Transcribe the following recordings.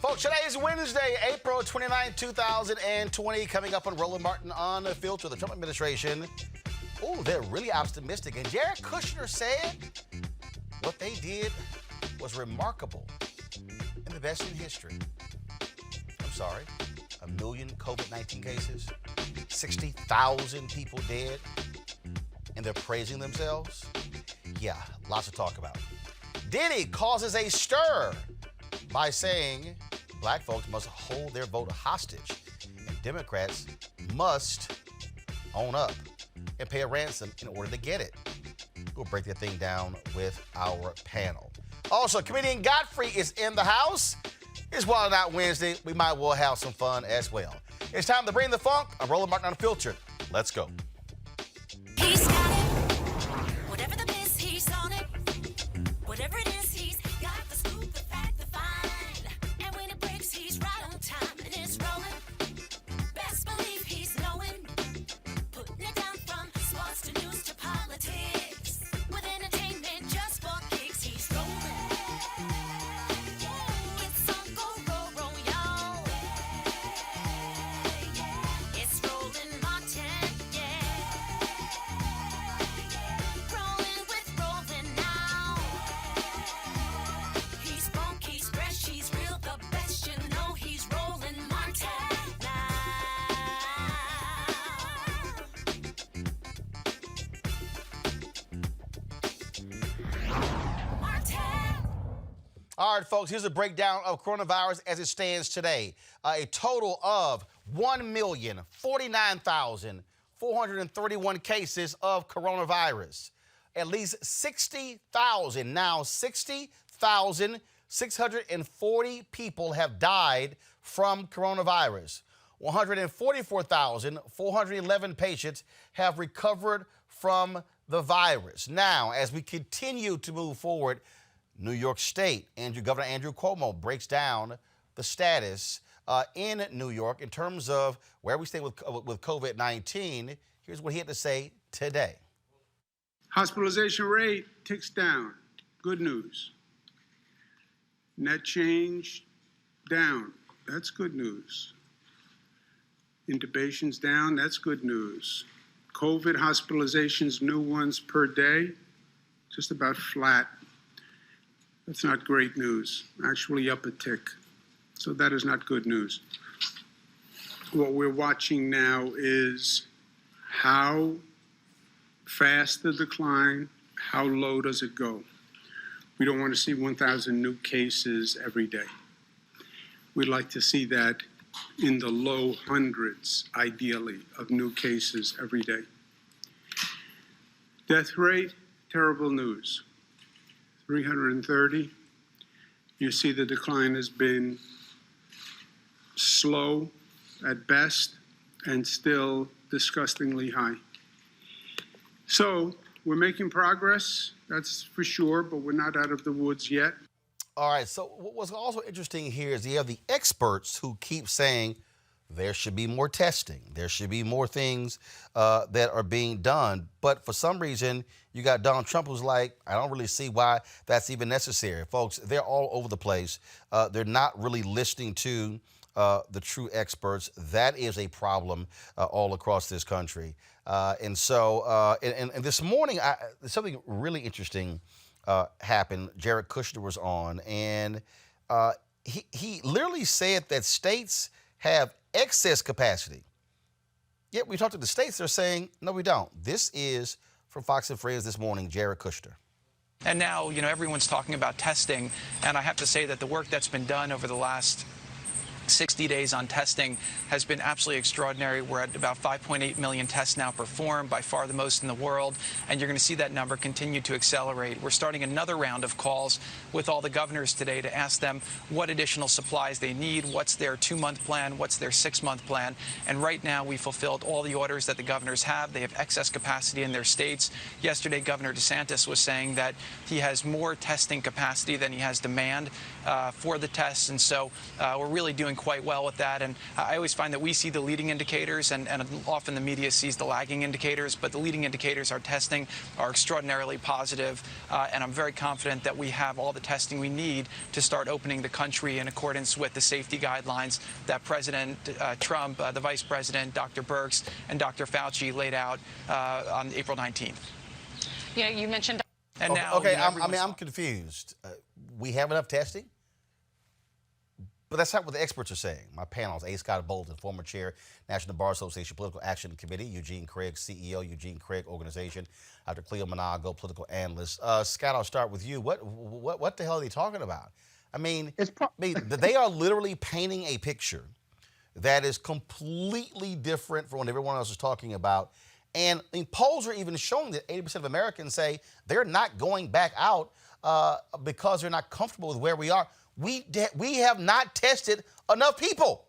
Folks, today is Wednesday, April 29, 2020. Coming up on Roland Martin Unfiltered, the Trump administration. Oh, they're really optimistic. And Jared Kushner said what they did was remarkable and the best in history. I'm sorry, 1 million COVID-19 cases, 60,000 people dead, and they're praising themselves? Yeah, lots to talk about. Diddy causes a stir by saying black folks must hold their vote hostage, and Democrats must own up and pay a ransom in order to get it. We'll break that thing down with our panel. Also, comedian Godfrey is in the house. It's Wiildin' Out Wednesday. We might well have some fun as well. It's time to bring the funk. I'm Roland Martin Unfiltered. Let's go. He's got it. Whatever the biz, he's on it. Whatever it is, he's got the scoop, the fact, the find. And when it breaks, he's right on time and it's rolling. Best believe he's knowing. Putting it down from sports to news to politics. With entertainment just for kicks, he's rolling. It's on go, y'all. It's Roland Martin, rolling with Roland now. He's funk, he's fresh, he's real, the best, you know he's Roland Martin now. Martin. All right, folks, here's a breakdown of coronavirus as it stands today. A total of 1,049,431 cases of coronavirus. At least 60,640 people have died from coronavirus. 144,411 patients have recovered from the virus. Now, as we continue to move forward, New York State, Governor Andrew Cuomo breaks down the status in New York in terms of where we stand with COVID-19. Here's what he had to say today. Hospitalization rate ticks down. Good news. Net change down. That's good news. Intubations down. That's good news. COVID hospitalizations, new ones per day, just about flat. That's not great news. Actually up a tick. So that is not good news. What we're watching now is how fast the decline, how low does it go? We don't want to see 1,000 new cases every day. We'd like to see that in the low hundreds, ideally, of new cases every day. Death rate, terrible news. 330. You see the decline has been slow at best and still disgustingly high. So we're making progress, that's for sure, but we're not out of the woods yet. All right, so what's also interesting here is you have the experts who keep saying there should be more testing. There should be more things that are being done. But for some reason, you got Donald Trump who's like, I don't really see why that's even necessary. Folks, they're all over the place. They're not really listening to the true experts. That is a problem all across this country. And this morning, something really interesting happened. Jared Kushner was on, and he literally said that states have excess capacity. Yet we talked to the states, they're saying, no, we don't. This is from Fox and Friends this morning, Jared Kushner. And now, everyone's talking about testing, and I have to say that the work that's been done over the last 60 days on testing has been absolutely extraordinary. We're at about 5.8 million tests now performed, by far the most in the world, and you're going to see that number continue to accelerate. We're starting another round of calls with all the governors today to ask them what additional supplies they need, what's their 2-month plan, what's their 6-month plan, and right now we fulfilled all the orders that the governors have. They have excess capacity in their states. Yesterday, Governor DeSantis was saying that he has more testing capacity than he has demand for the tests, and so we're really doing quite well with that. And I always find that we see the leading indicators, and often the media sees the lagging indicators, but the leading indicators, our testing, are extraordinarily positive. And I'm very confident that we have all the testing we need to start opening the country in accordance with the safety guidelines that President Trump, the Vice President, Dr. Birx, and Dr. Fauci laid out on April 19th. Yeah, you mentioned. And now, okay, you know, I'm confused. We have enough testing? But that's not what the experts are saying. My panel is A. Scott Bolton, former chair, National Bar Association Political Action Committee, Eugene Craig, CEO, Eugene Craig Organization, Dr. Cleo Monago, political analyst. Scott, I'll start with you. What the hell are they talking about? I mean, they are literally painting a picture that is completely different from what everyone else is talking about. And I mean, polls are even showing that 80% of Americans say they're not going back out because they're not comfortable with where we are. We have not tested enough people.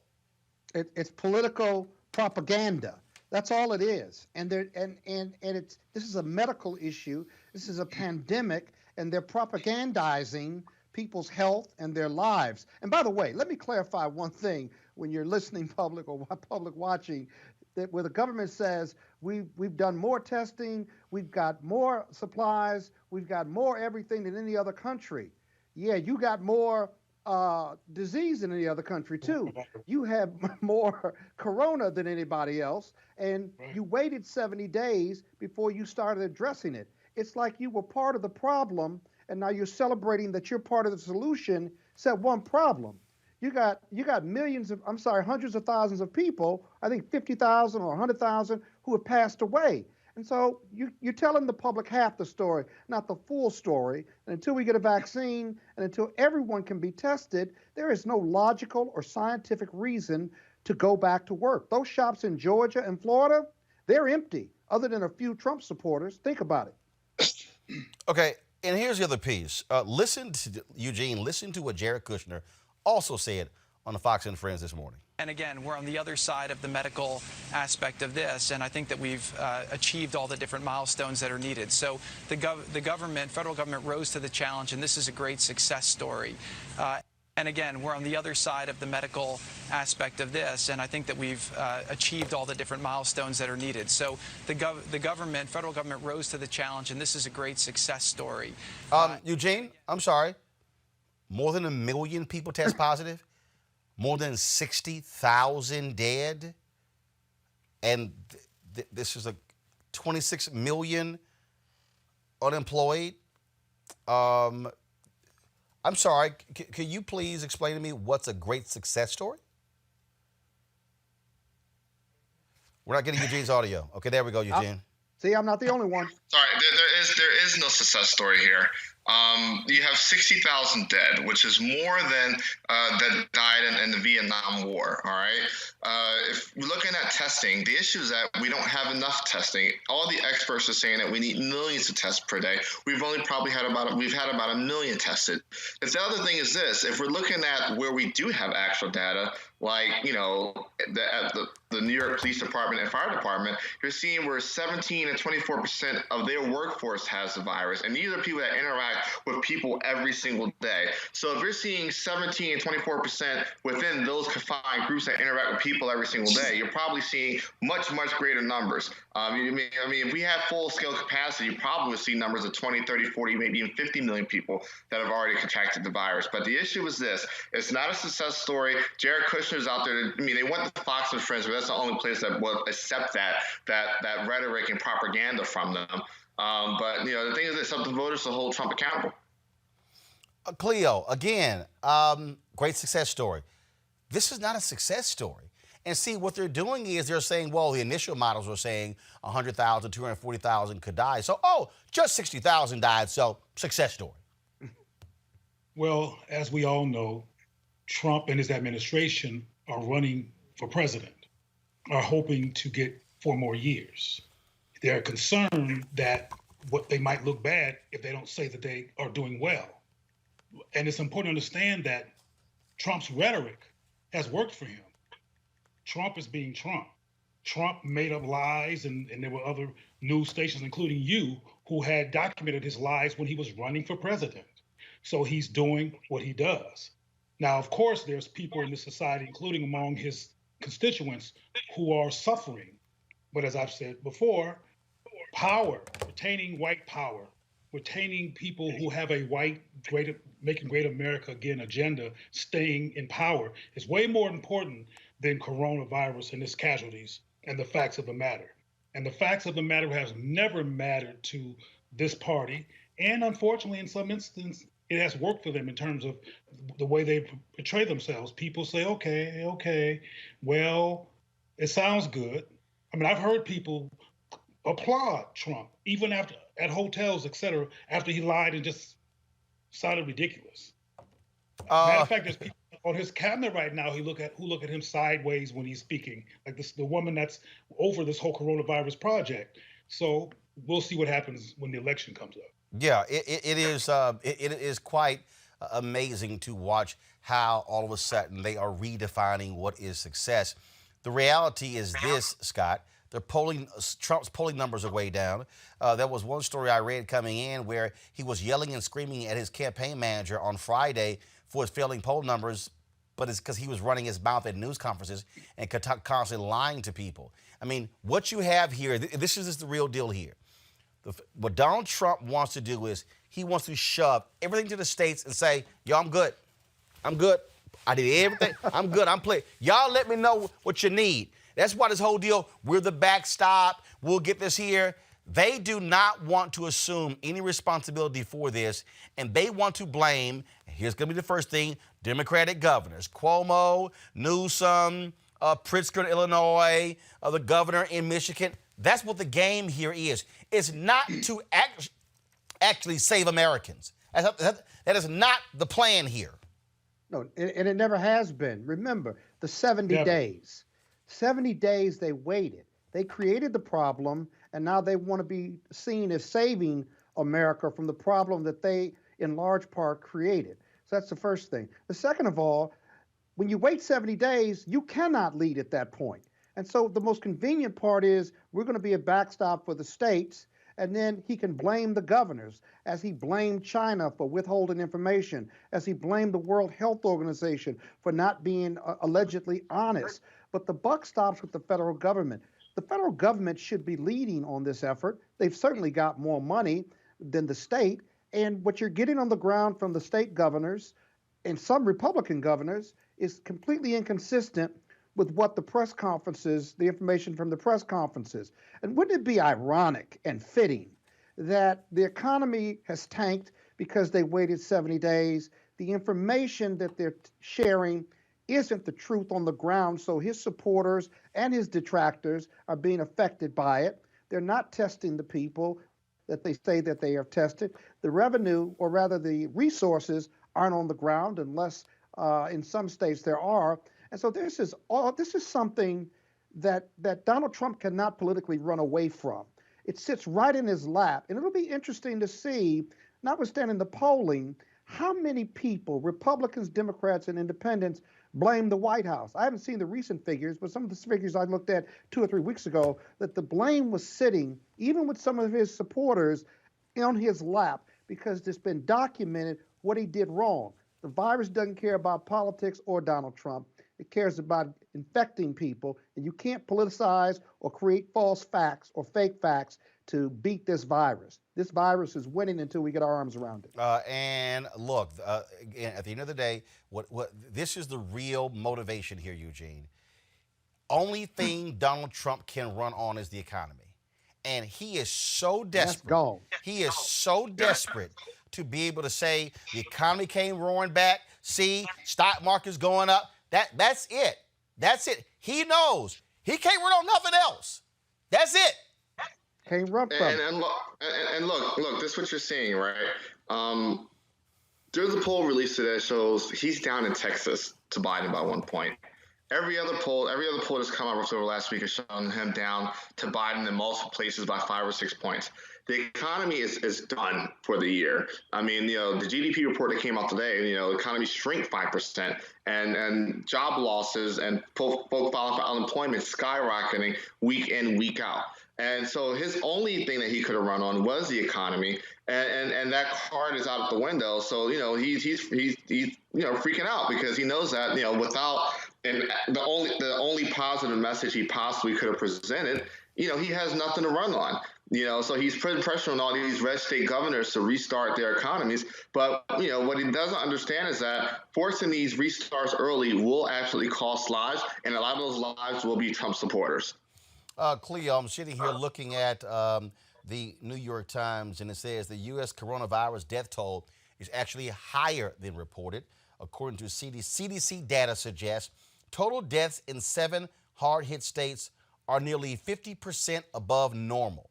It's political propaganda. That's all it is. And this is a medical issue. This is a pandemic, and they're propagandizing people's health and their lives. And by the way, let me clarify one thing when you're listening public or public watching, that where the government says we've done more testing, we've got more supplies, we've got more everything than any other country. Yeah, you got more disease than any other country too. You have more corona than anybody else, and you waited 70 days before you started addressing it. It's like you were part of the problem, and now you're celebrating that you're part of the solution. Except one problem. You got hundreds of thousands of people, I think 50,000 or 100,000 who have passed away. And so you're telling the public half the story, not the full story. And until we get a vaccine and until everyone can be tested, there is no logical or scientific reason to go back to work. Those shops in Georgia and Florida, they're empty, other than a few Trump supporters. Think about it. Okay, and here's the other piece. Listen to what Jared Kushner also said on the Fox and Friends this morning. And again, we're on the other side of the medical aspect of this, and I think that we've achieved all the different milestones that are needed. So the government, federal government, rose to the challenge, and this is a great success story. And again, we're on the other side of the medical aspect of this, and I think that we've achieved all the different milestones that are needed. So the government, federal government, rose to the challenge, and this is a great success story. Eugene, I'm sorry. More than 1 million people test positive. More than 60,000 dead, and this is 26 million unemployed. I'm sorry, can you please explain to me what's a great success story? We're not getting Eugene's audio. Okay, there we go, Eugene. See, I'm not the only one. Sorry, there is no success story here. You have 60,000 dead, which is more than that died in the Vietnam War. All right. If we're looking at testing, the issue is that we don't have enough testing. All the experts are saying that we need millions of tests per day. We've had about 1 million tested. The other thing is this: if we're looking at where we do have actual data, like the New York Police Department and Fire Department, you're seeing where 17 and 24% of their workforce has the virus, and these are people that interact with people every single day. So if you're seeing 17 and 24% within those confined groups that interact with people every single day, you're probably seeing much greater numbers. I mean, if we have full-scale capacity, you probably would see numbers of 20, 30, 40, maybe even 50 million people that have already contracted the virus. But the issue is this: it's not a success story. Jared Kushner's out there. I mean, they went to Fox and Friends, but that's the only place that will accept that rhetoric and propaganda from them. But the thing is, it's up to voters to hold Trump accountable. Cleo, again, great success story. This is not a success story. And see, what they're doing is they're saying, well, the initial models were saying 100,000, 240,000 could die. So, just 60,000 died, so success story. Well, as we all know, Trump and his administration are running for president, are hoping to get 4 more years. They're concerned that they might look bad if they don't say that they are doing well. And it's important to understand that Trump's rhetoric has worked for him. Trump is being Trump. Trump made up lies, and there were other news stations, including you, who had documented his lies when he was running for president. So he's doing what he does. Now, of course, there's people in this society, including among his constituents, who are suffering. But as I've said before, power, retaining white power, retaining people who have a white, making great America again agenda, staying in power is way more important than coronavirus and its casualties and the facts of the matter. And the facts of the matter has never mattered to this party. And unfortunately, in some instances, it has worked for them in terms of the way they portray themselves. People say, okay, well, it sounds good. I mean, I've heard people applaud Trump, even after at hotels, et cetera, after he lied and just sounded ridiculous. Matter of fact, there's people on his cabinet right now who look at him sideways when he's speaking, like the woman that's over this whole coronavirus project. So we'll see what happens when the election comes up. Yeah, it is quite amazing to watch how all of a sudden they are redefining what is success. The reality is this, Scott. Trump's polling numbers are way down. There was one story I read coming in where he was yelling and screaming at his campaign manager on Friday for his failing poll numbers, but it's because he was running his mouth at news conferences and constantly lying to people. I mean, what you have here, this is the real deal here. What Donald Trump wants to do is he wants to shove everything to the states and say, yo, I'm good. I did everything. I'm good. I'm playing. Y'all let me know what you need. That's why this whole deal, we're the backstop, we'll get this here. They do not want to assume any responsibility for this, and they want to blame, here's going to be the first thing, Democratic governors, Cuomo, Newsom, Pritzker, Illinois, the governor in Michigan. That's what the game here is. It's not to actually save Americans. That is not the plan here. No, and it never has been. Remember, the 70 days. 70 days they waited. They created the problem, and now they want to be seen as saving America from the problem that they, in large part, created. So that's the first thing. The second of all, when you wait 70 days, you cannot lead at that point. And so the most convenient part is we're going to be a backstop for the states, and then he can blame the governors, as he blamed China for withholding information, as he blamed the World Health Organization for not being allegedly honest. But the buck stops with the federal government. The federal government should be leading on this effort. They've certainly got more money than the state. And what you're getting on the ground from the state governors and some Republican governors is completely inconsistent with what the press conferences, the information from the press conferences. And wouldn't it be ironic and fitting that the economy has tanked because they waited 70 days? The information that they're sharing isn't the truth on the ground, so his supporters and his detractors are being affected by it. They're not testing the people that they say that they have tested. The revenue, or rather the resources, aren't on the ground unless in some states there are. And so this is something that Donald Trump cannot politically run away from. It sits right in his lap. And it'll be interesting to see, notwithstanding the polling, how many people, Republicans, Democrats, and independents, blame the White House. I haven't seen the recent figures, but some of the figures I looked at 2 or 3 weeks ago, that the blame was sitting, even with some of his supporters, on his lap, because it's been documented what he did wrong. The virus doesn't care about politics or Donald Trump. It cares about infecting people, and you can't politicize or create false facts or fake facts to beat this virus. This virus is winning until we get our arms around it. And look, again, at the end of the day, what this is the real motivation here, Eugene. Only thing Donald Trump can run on is the economy. And he is so desperate. He is so desperate to be able to say the economy came roaring back. See, stock market's going up. That's it. That's it. He knows. He can't run on nothing else. That's it. Can't run from it. And look, this is what you're seeing, right? There's a poll released today that shows he's down in Texas to Biden by 1 point. Every other poll that's come out over the last week has shown him down to Biden in multiple places by 5 or 6 points. The economy is done for the year. I mean, the GDP report that came out today, the economy shrank 5%, and job losses and folks filing for unemployment skyrocketing week in, week out. And so his only thing that he could have run on was the economy, and that card is out the window. So he's freaking out because he knows that without and the only positive message he possibly could have presented, he has nothing to run on. So he's putting pressure on all these red state governors to restart their economies. But, what he doesn't understand is that forcing these restarts early will actually cost lives, and a lot of those lives will be Trump supporters. Cleo, I'm sitting here looking at the New York Times, and it says the U.S. coronavirus death toll is actually higher than reported. According to CDC data suggests total deaths in 7 hard-hit states are nearly 50% above normal.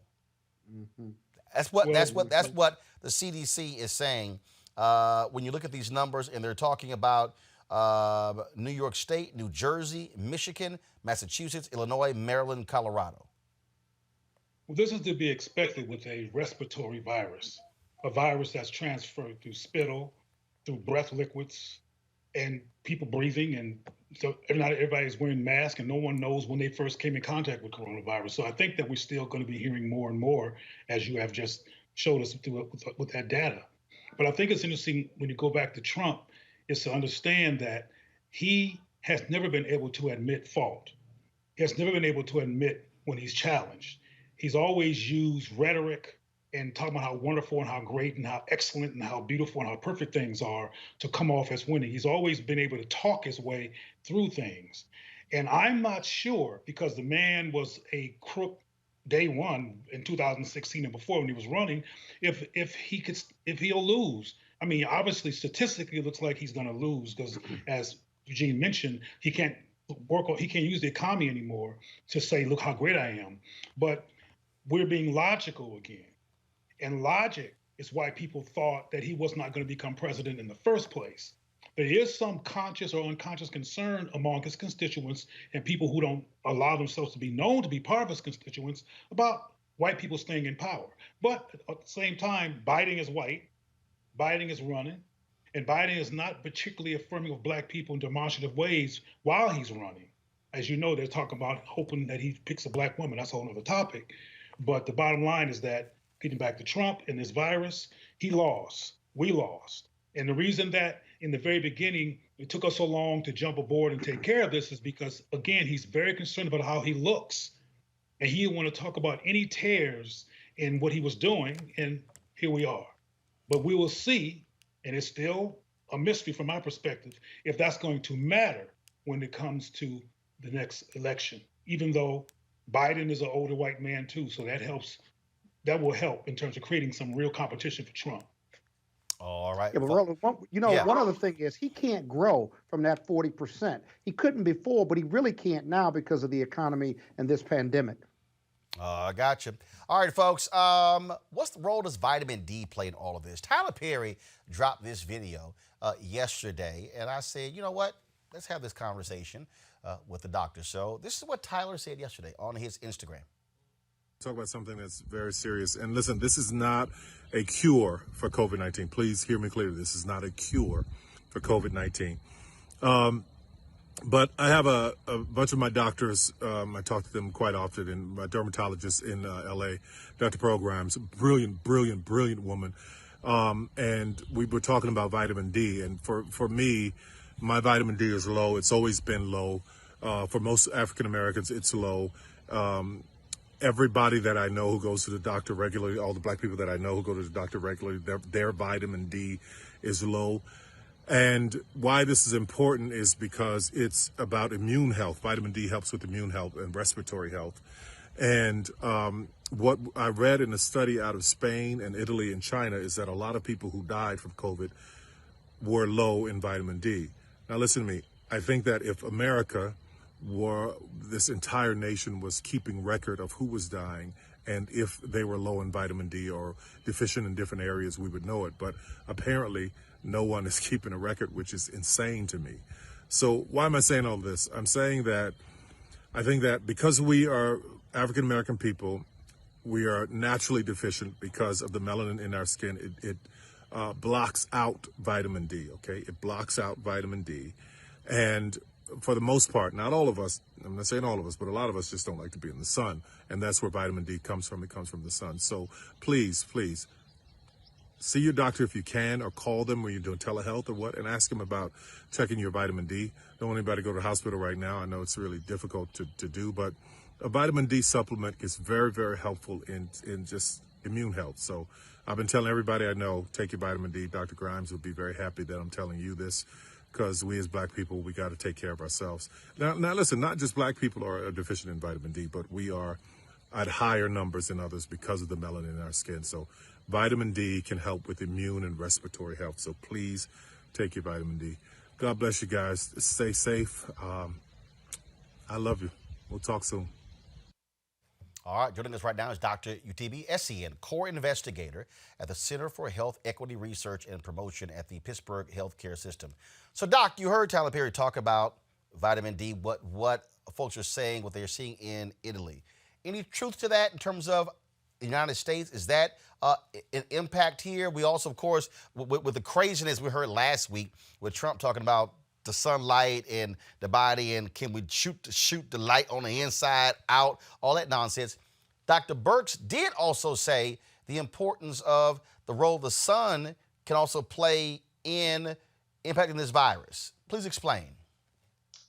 Mm-hmm. That's what the CDC is saying. When you look at these numbers, and they're talking about New York State, New Jersey, Michigan, Massachusetts, Illinois, Maryland, Colorado. Well, this is to be expected with a respiratory virus, a virus that's transferred through spittle, through breath liquids, and people breathing. And so not everybody's wearing masks, and no one knows when they first came in contact with coronavirus. So I think that we're still going to be hearing more and more, as you have just showed us with that data. But I think it's interesting when you go back to Trump, is to understand that he has never been able to admit fault. He has never been able to admit when he's challenged. He's always used rhetoric and talking about how wonderful and how great and how excellent and how beautiful and how perfect things are to come off as winning. He's always been able to talk his way through things. And I'm not sure, because the man was a crook day one in 2016 and before when he was running, if he'll lose. I mean, obviously, statistically, it looks like he's going to lose because, as Eugene mentioned, he can't use the economy anymore to say, look how great I am. But we're being logical again. And logic is why people thought that he was not going to become president in the first place. There is some conscious or unconscious concern among his constituents and people who don't allow themselves to be known to be part of his constituents about white people staying in power. But at the same time, Biden is white. Biden is running, and Biden is not particularly affirming of black people in demonstrative ways while he's running. As you know, they're talking about hoping that he picks a black woman. That's a whole other topic. But the bottom line is that, getting back to Trump and this virus, he lost. We lost. And the reason that in the very beginning it took us so long to jump aboard and take care of this is because, again, he's very concerned about how he looks. And he didn't want to talk about any tears in what he was doing. And here we are. But we will see, and it's still a mystery from my perspective, if that's going to matter when it comes to the next election, even though Biden is an older white man too. So that will help in terms of creating some real competition for Trump. All right. Yeah, but Roland, one other thing is he can't grow from that 40%. He couldn't before, but he really can't now because of the economy and this pandemic. I gotcha. All right, folks. What role does vitamin D play in all of this? Tyler Perry dropped this video yesterday, and I said, you know what? Let's have this conversation with the doctor. So this is what Tyler said yesterday on his Instagram. Talk about something that's very serious. And listen, this is not a cure for COVID-19. Please hear me clearly. This is not a cure for COVID-19. But I have a bunch of my doctors, I talk to them quite often, and my dermatologist in L.A., Dr. Programs, brilliant woman. And we were talking about vitamin D. And for me, my vitamin D is low. It's always been low. For most African Americans, it's low. Everybody that I know who goes to the doctor regularly, all the black people that I know who go to the doctor regularly, their vitamin D is low. And why this is important is because it's about immune health. Vitamin D helps with immune health and respiratory health. And what I read in a study out of Spain and Italy and China is that a lot of people who died from COVID were low in vitamin D. Now listen to me. I think that if America this entire nation was keeping record of who was dying, and if they were low in vitamin D or deficient in different areas, we would know it. But apparently no one is keeping a record, which is insane to me. So why am I saying all this? I'm saying that I think that because we are African American people, we are naturally deficient because of the melanin in our skin. It blocks out vitamin D, okay? It blocks out vitamin D. And for the most part, not all of us, I'm not saying all of us, but a lot of us just don't like to be in the sun. And that's where vitamin D comes from. It comes from the sun. So please, please, see your doctor if you can, or call them when you're doing telehealth or what, and ask them about checking your vitamin D. Don't want anybody to go to the hospital right now. I know it's really difficult to do, but a vitamin D supplement is very, very helpful in just immune health. So I've been telling everybody I know, take your vitamin D. Dr. Grimes would be very happy that I'm telling you this, because we as black people, we got to take care of ourselves. Now listen, not just black people are deficient in vitamin D, but we are at higher numbers than others because of the melanin in our skin. So vitamin D can help with immune and respiratory health. So please take your vitamin D. God bless you guys. Stay safe. I love you. We'll talk soon. All right, joining us right now is Dr. UTB Essien, core investigator at the Center for Health Equity Research and Promotion at the Pittsburgh Healthcare System. So, Doc, you heard Tyler Perry talk about vitamin D, what folks are saying, what they're seeing in Italy. Any truth to that in terms of the United States? Is that an impact here? We also, of course, with the craziness we heard last week with Trump talking about the sunlight and the body, and can we shoot the light on the inside out, all that nonsense. Dr. Birx did also say the importance of the role the sun can also play in impacting this virus. Please explain.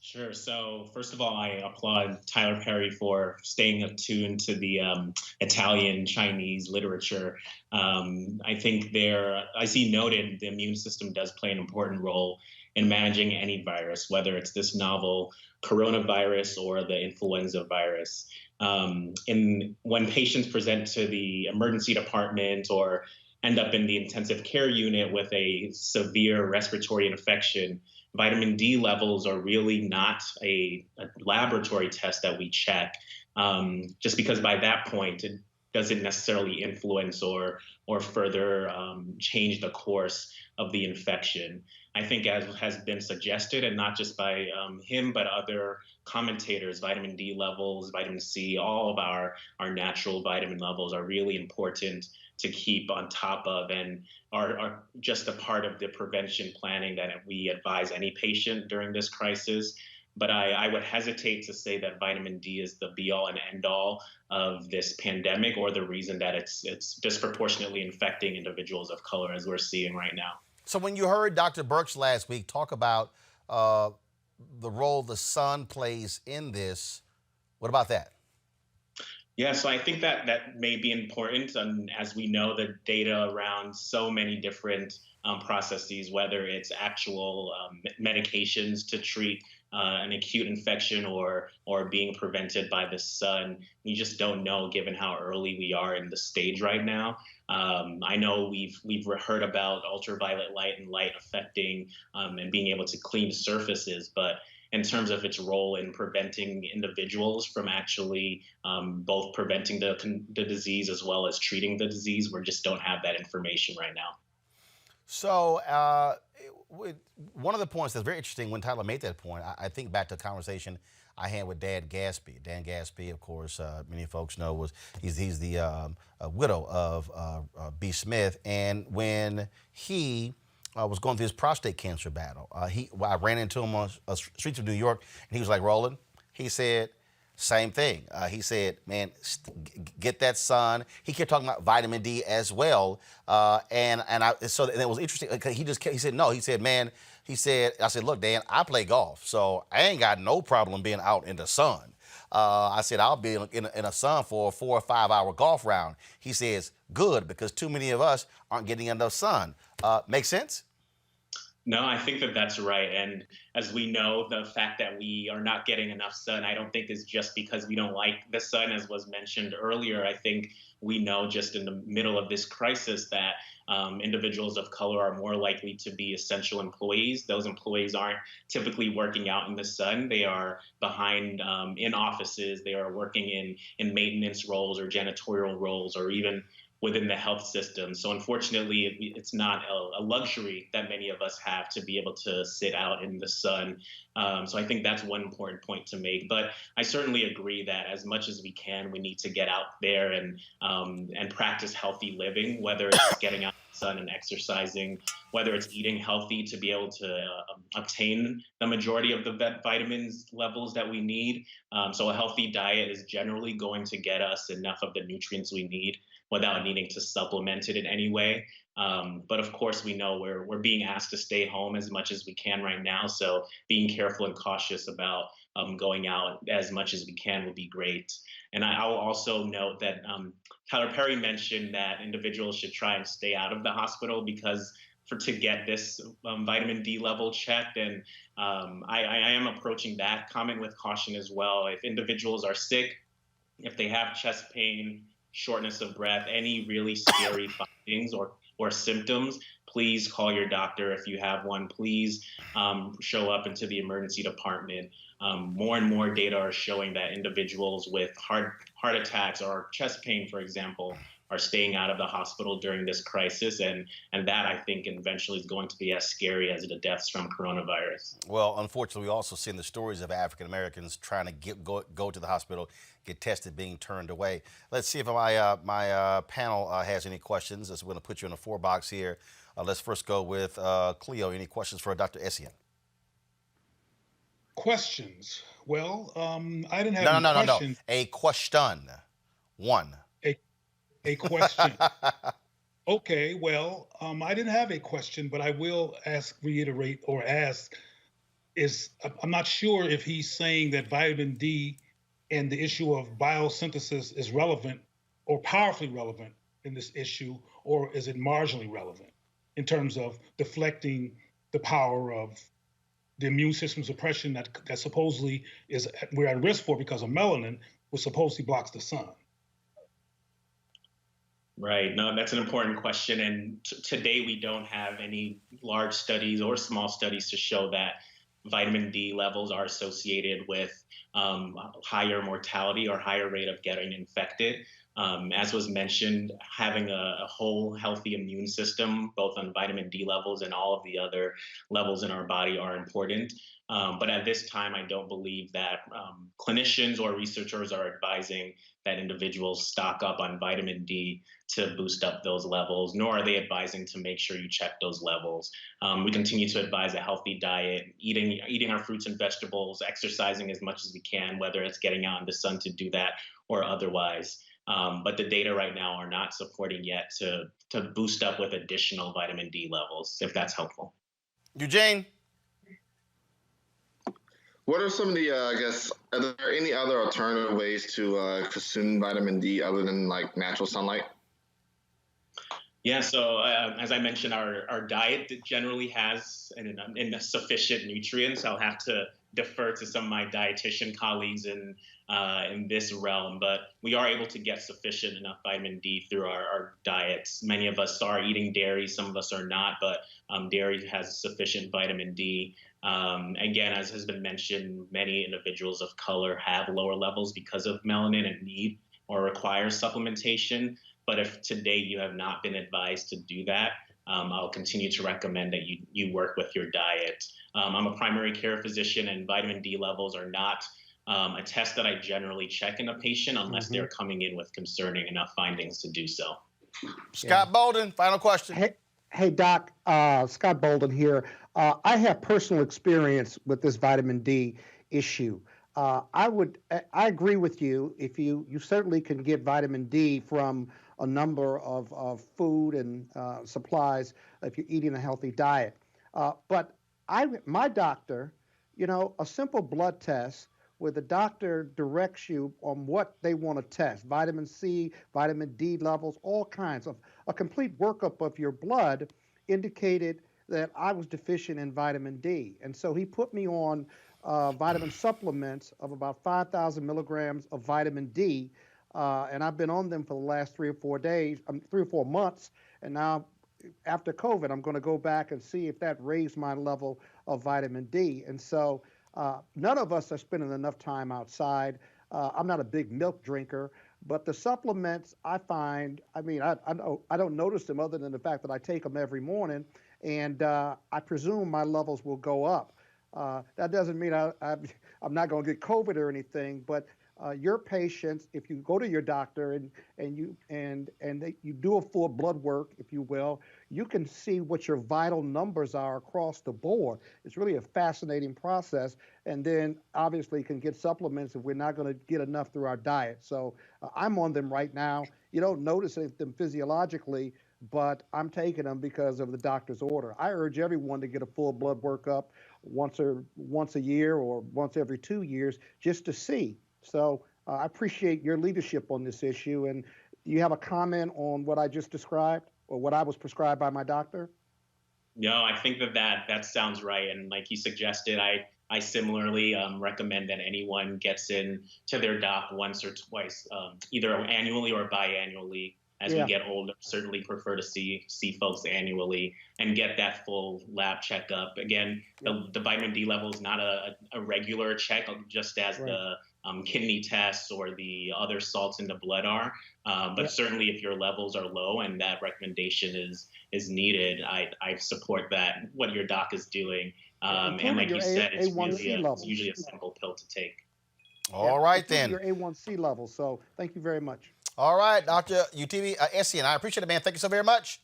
Sure. So first of all, I applaud Tyler Perry for staying attuned to the Italian Chinese literature. I think as he noted, the immune system does play an important role in managing any virus, whether it's this novel coronavirus or the influenza virus. And when patients present to the emergency department or end up in the intensive care unit with a severe respiratory infection, vitamin D levels are really not a laboratory test that we check, just because by that point it doesn't necessarily influence or further change the course of the infection. I think, as has been suggested, and not just by him, but other commentators, vitamin D levels, vitamin C, all of our natural vitamin levels are really important to keep on top of, and are just a part of the prevention planning that we advise any patient during this crisis. But I would hesitate to say that vitamin D is the be-all and end-all of this pandemic, or the reason that it's disproportionately infecting individuals of color, as we're seeing right now. So when you heard Dr. Birx last week talk about the role the sun plays in this, what about that? Yeah, so I think that may be important. And as we know, the data around so many different processes, whether it's actual medications to treat an acute infection or being prevented by the sun, we just don't know, given how early we are in the stage right now. I know we've heard about ultraviolet light and light affecting and being able to clean surfaces, but in terms of its role in preventing individuals from actually both preventing the disease as well as treating the disease, we just don't have that information right now. So one of the points that's very interesting when Tyler made that point, I think back to the conversation I had with Dan Gaspy. Dan Gaspy, of course, many folks know, he's the widow of B. Smith. And when he was going through his prostate cancer battle, I ran into him on the streets of New York, and he was like, Roland, he said, same thing. He said, man, get that sun. He kept talking about vitamin D as well. So it was interesting. He said, no, he said, man, I said, look, Dan, I play golf, so I ain't got no problem being out in the sun. I said, I'll be in the sun for a 4 or 5 hour golf round. He says, good, because too many of us aren't getting enough sun. Make sense? No, I think that's right. And as we know, the fact that we are not getting enough sun, I don't think is just because we don't like the sun, as was mentioned earlier. I think we know just in the middle of this crisis that individuals of color are more likely to be essential employees. Those employees aren't typically working out in the sun. They are behind in offices. They are working in maintenance roles or janitorial roles, or even within the health system. So unfortunately, it's not a luxury that many of us have to be able to sit out in the sun. So I think that's one important point to make. But I certainly agree that as much as we can, we need to get out there and practice healthy living, whether it's getting out in the sun and exercising, whether it's eating healthy to be able to obtain the majority of the vitamins levels that we need. So a healthy diet is generally going to get us enough of the nutrients we need without needing to supplement it in any way. But of course, we know we're being asked to stay home as much as we can right now. So being careful and cautious about going out as much as we can would be great. And I'll also note that Tyler Perry mentioned that individuals should try and stay out of the hospital because to get this vitamin D level checked. And I am approaching that comment with caution as well. If individuals are sick, if they have chest pain, shortness of breath, any really scary findings or symptoms, please call your doctor if you have one. Please show up into the emergency department. More and more data are showing that individuals with heart attacks or chest pain, for example, are staying out of the hospital during this crisis. And that, I think, eventually is going to be as scary as the deaths from coronavirus. Well, unfortunately, we also seen the stories of African Americans trying to go to the hospital, get tested, being turned away. Let's see if my panel has any questions. As we're going to put you in a 4-box here. Let's first go with Cleo. Any questions for Dr. Essien? Questions? Well, I didn't have any questions. No. A question. One. A question. Okay, well, I didn't have a question, but I will reiterate, I'm not sure if he's saying that vitamin D and the issue of biosynthesis is relevant or powerfully relevant in this issue, or is it marginally relevant in terms of deflecting the power of the immune system suppression that supposedly we're at risk for because of melanin, which supposedly blocks the sun. Right. No, that's an important question. And today we don't have any large studies or small studies to show that vitamin D levels are associated with higher mortality or higher rate of getting infected. As was mentioned, having a whole healthy immune system, both on vitamin D levels and all of the other levels in our body, are important. But at this time, I don't believe that clinicians or researchers are advising that individuals stock up on vitamin D to boost up those levels, nor are they advising to make sure you check those levels. We continue to advise a healthy diet, eating our fruits and vegetables, exercising as much as we can, whether it's getting out in the sun to do that or otherwise. But the data right now are not supporting yet to boost up with additional vitamin D levels, if that's helpful. Eugene? What are some of the, are there any other alternative ways to consume vitamin D other than like natural sunlight? Yeah, so as I mentioned, our diet generally has insufficient nutrients. I'll have to defer to some of my dietitian colleagues in this realm, but we are able to get sufficient enough vitamin D through our diets. Many of us are eating dairy, some of us are not, but dairy has sufficient vitamin D. Again, as has been mentioned, many individuals of color have lower levels because of melanin and need or require supplementation. But if today you have not been advised to do that, I'll continue to recommend that you work with your diet. I'm a primary care physician, and vitamin D levels are not a test that I generally check in a patient unless they're coming in with concerning enough findings to do so. Scott Bolden, final question. Hey, Doc, Scott Bolden here. I have personal experience with this vitamin D issue. I agree with you. If you certainly can get vitamin D from a number of food and supplies if you're eating a healthy diet. But my doctor, a simple blood test where the doctor directs you on what they want to test, vitamin C, vitamin D levels, all kinds of a complete workup of your blood indicated that I was deficient in vitamin D. And so he put me on vitamin supplements of about 5,000 milligrams of vitamin D. And I've been on them for the last 3 or 4 months. And now after COVID, I'm going to go back and see if that raised my level of vitamin D. And so none of us are spending enough time outside. I'm not a big milk drinker. But the supplements, I find, I mean, I don't notice them other than the fact that I take them every morning, and I presume my levels will go up. That doesn't mean I'm not going to get COVID or anything, but your patients, if you go to your doctor you do a full blood work, if you will, you can see what your vital numbers are across the board. It's really a fascinating process, and then obviously can get supplements if we're not going to get enough through our diet. So I'm on them right now. You don't notice them physiologically, but I'm taking them because of the doctor's order. I urge everyone to get a full blood workup once a year or once every 2 years just to see. So I appreciate your leadership on this issue. And you have a comment on what I just described or what I was prescribed by my doctor? No, I think that sounds right. And like you suggested, I similarly recommend that anyone gets in to their doc once or twice, either annually or biannually. As we get older, certainly prefer to see folks annually and get that full lab checkup. Again, the vitamin D level is not a regular check, just as the kidney tests or the other salts in the blood are. But certainly if your levels are low and that recommendation is needed, I support that, what your doc is doing. And like you said, it's usually a simple pill to take. All right, then. Your A1C levels. So thank you very much. All right, Dr. Essie, and I appreciate it, man. Thank you so very much.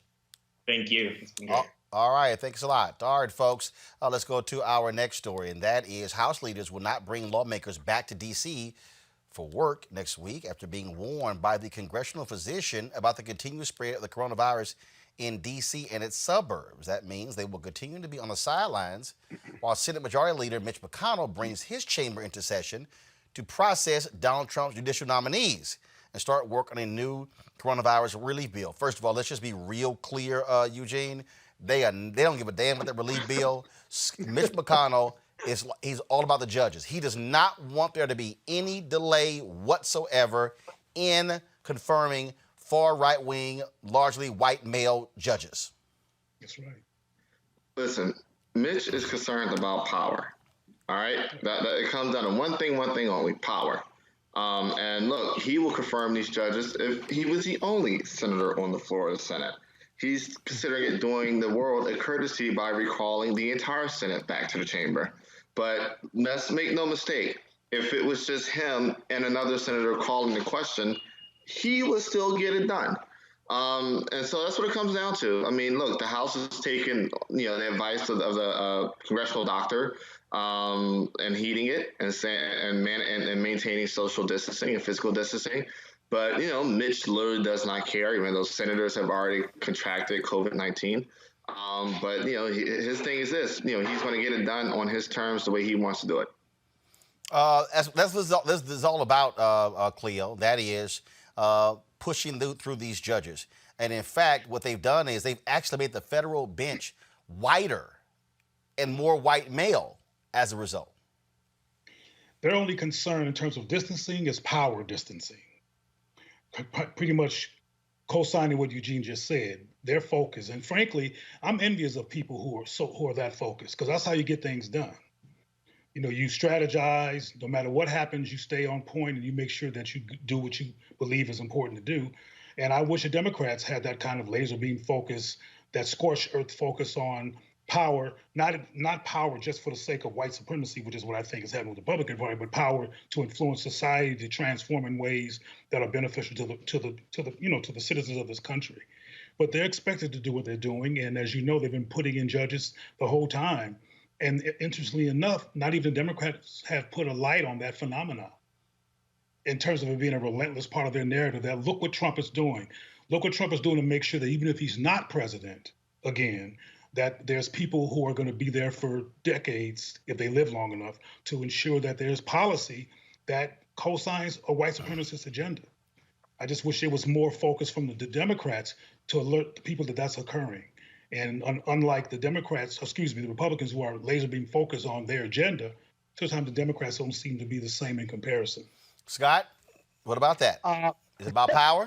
Thank you. It's been great. All right, thanks a lot. All right, folks, let's go to our next story, and that is House leaders will not bring lawmakers back to D.C. for work next week after being warned by the congressional physician about the continued spread of the coronavirus in D.C. and its suburbs. That means they will continue to be on the sidelines while Senate Majority Leader Mitch McConnell brings his chamber into session to process Donald Trump's judicial nominees and start work on a new coronavirus relief bill. First of all, let's just be real clear, Eugene. They don't give a damn about that relief bill. Mitch McConnell he's all about the judges. He does not want there to be any delay whatsoever in confirming far right-wing, largely white male judges. That's right. Listen, Mitch is concerned about power. All right, that it comes down to one thing only: power. And look, he will confirm these judges if he was the only senator on the floor of the Senate. He's considering it doing the world a courtesy by recalling the entire Senate back to the chamber. But let's make no mistake, if it was just him and another senator calling the question, he would still get it done. And so that's what it comes down to. I mean, look, the House has taken, the advice of the congressional doctor and heeding it and maintaining social distancing and physical distancing. But, Mitch literally does not care, even though senators have already contracted COVID-19. But, his thing is this, he's going to get it done on his terms the way he wants to do it. That's what this is all about, Cleo. That is pushing through these judges. And in fact, what they've done is they've actually made the federal bench whiter and more white male as a result. Their only concern in terms of distancing is power distancing. Pretty much co-signing what Eugene just said, their focus. And frankly, I'm envious of people who are that focused, because that's how you get things done. You strategize, no matter what happens, you stay on point and you make sure that you do what you believe is important to do. And I wish the Democrats had that kind of laser beam focus, that scorched earth focus on power, not power just for the sake of white supremacy, which is what I think is happening with the Republican Party, but power to influence society, to transform in ways that are beneficial to the citizens of this country. But they're expected to do what they're doing, and as you know, they've been putting in judges the whole time. And interestingly enough, not even Democrats have put a light on that phenomenon in terms of it being a relentless part of their narrative that look what Trump is doing. Look what Trump is doing to make sure that even if he's not president again, that there's people who are going to be there for decades, if they live long enough, to ensure that there's policy that co-signs a white supremacist agenda. I just wish there was more focus from the Democrats to alert the people that that's occurring. And unlike the Republicans who are laser beam focused on their agenda, sometimes the Democrats don't seem to be the same in comparison. Scott, what about that? Is it about power?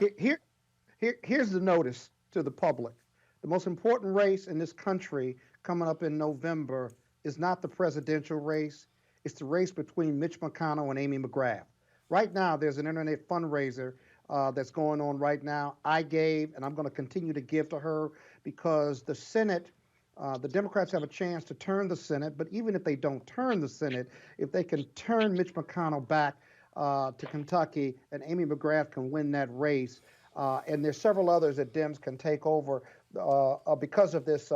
Here's the notice to the public. The most important race in this country coming up in November is not the presidential race. It's the race between Mitch McConnell and Amy McGrath. Right now, there's an internet fundraiser that's going on right now. I gave, and I'm going to continue to give to her because the Senate, the Democrats have a chance to turn the Senate, but even if they don't turn the Senate, if they can turn Mitch McConnell back to Kentucky and Amy McGrath can win that race, and there's several others that Dems can take over because of this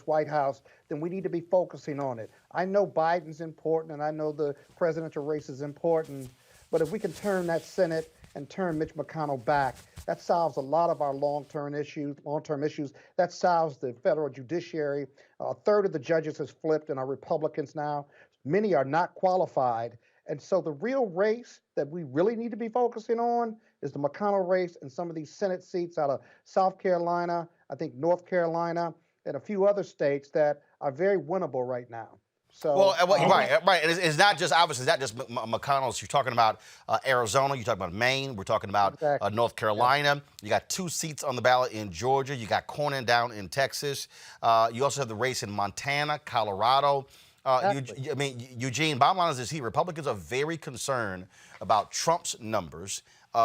White House, then we need to be focusing on it. I know Biden's important, and I know the presidential race is important, but if we can turn that Senate and turn Mitch McConnell back, that solves a lot of our long-term issues. That solves the federal judiciary. A third of the judges has flipped and are Republicans now. Many are not qualified. And so the real race that we really need to be focusing on is the McConnell race and some of these Senate seats out of South Carolina, I think North Carolina, and a few other states that are very winnable right now. So, right. It's not just, obviously, it's not just McConnell's. You're talking about Arizona. You're talking about Maine. We're talking about North Carolina. Yeah. You got 2 seats on the ballot in Georgia. You got Cornyn down in Texas. You also have the race in Montana, Colorado. Eugene, bottom line is this: Republicans are very concerned about Trump's numbers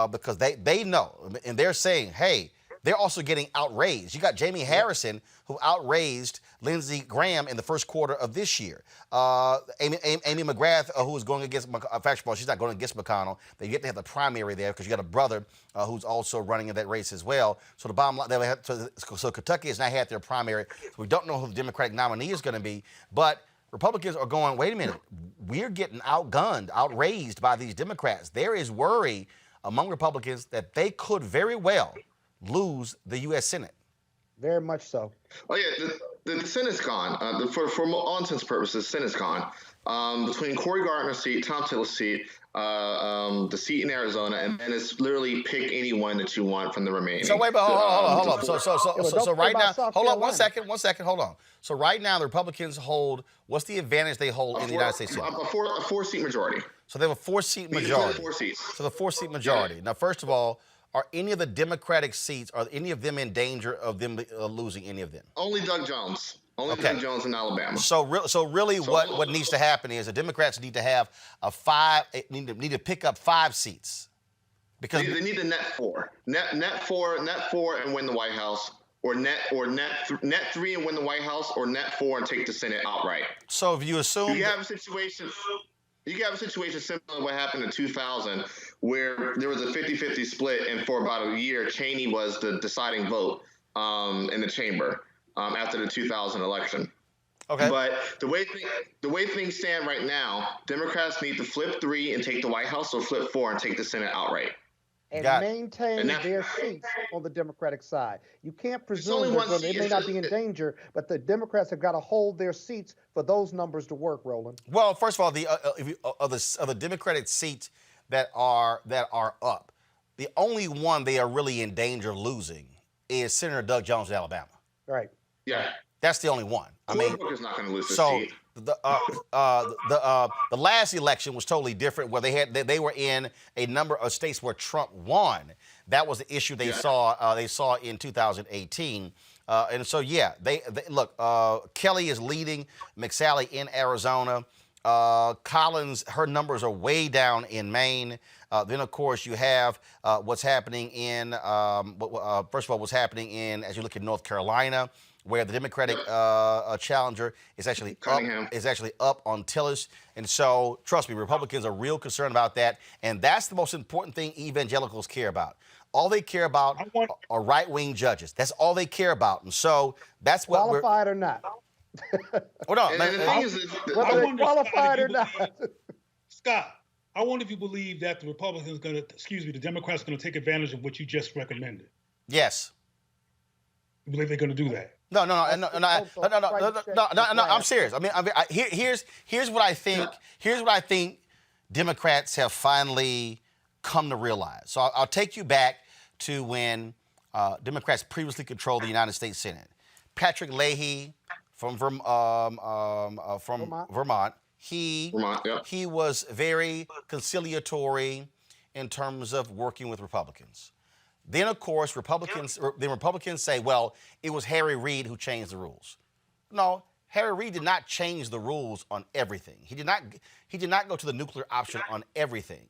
because they know, and they're saying, hey, they're also getting outraised. You got Jamie Harrison, who outraised Lindsey Graham in the first quarter of this year. Amy McGrath, who is going against, first of all, she's not going against McConnell. They get to have the primary there because you got a brother who's also running in that race as well. So the bottom line, so Kentucky has not had their primary. So we don't know who the Democratic nominee is going to be, but Republicans are going, wait a minute, we're getting outgunned, outraised by these Democrats. There is worry among Republicans that they could very well lose the U.S. Senate. Very much so. Oh, yeah, the Senate's gone. For all intents and purposes, the Senate's gone. Between Cory Gardner's seat, Tom Tillis' seat, the seat in Arizona, and then it's literally pick any one that you want from the remaining. So wait, but hold on. So right now, hold on, one second, hold on. So right now, the Republicans hold, what's the advantage they hold in the United States Senate? A four-seat majority. So they have a 4-seat majority. 4 seats. So the 4-seat majority. Yeah. Now, first of all, are any of the Democratic seats, are any of them in danger of them losing any of them? Only Doug Jones. Doug Jones in Alabama. So really, what needs to happen is the Democrats need to have need to pick up 5 seats. Because they need to net 4. Net 4 and win the White House, or net 3 and win the White House, or net 4 and take the Senate outright. So if you assume you have a situation similar to what happened in 2000, where there was a 50-50 split, and for about a year, Cheney was the deciding vote in the chamber after the 2000 election. Okay. But the way things stand right now, Democrats need to flip 3 and take the White House, or flip 4 and take the Senate outright. And maintain their seats on the Democratic side. You can't presume they may not be in danger, but the Democrats have got to hold their seats for those numbers to work, Roland. Well, first of all, the Democratic seats that are up, the only one they are really in danger of losing is Senator Doug Jones of Alabama. Right. Yeah. That's the only one. Booker's not going to lose his seat. The last election was totally different, where they were in a number of states where Trump won. That was the issue they saw in 2018. And so they look. Kelly is leading McSally in Arizona. Collins, her numbers are way down in Maine. Then, of course, you have what's happening in. First of all, what's happening in, as you look at North Carolina, where the Democratic challenger is actually up on Tillis. And so, trust me, Republicans are real concerned about that. And that's the most important thing evangelicals care about. All they care about are right-wing judges. That's all they care about. And so that's what qualified or not. Hold on. Whether they're qualified or not. Scott, I wonder if you believe that the Democrats are going to take advantage of what you just recommended. Yes. You believe they're going to do that? No. I'm serious. Here's what I think. Here's what I think Democrats have finally come to realize. So I'll take you back to when Democrats previously controlled the United States Senate. Patrick Leahy from Vermont. He was very conciliatory in terms of working with Republicans. Then, of course, Republicans say, well, it was Harry Reid who changed the rules. No, Harry Reid did not change the rules on everything. He did not go to the nuclear option on everything.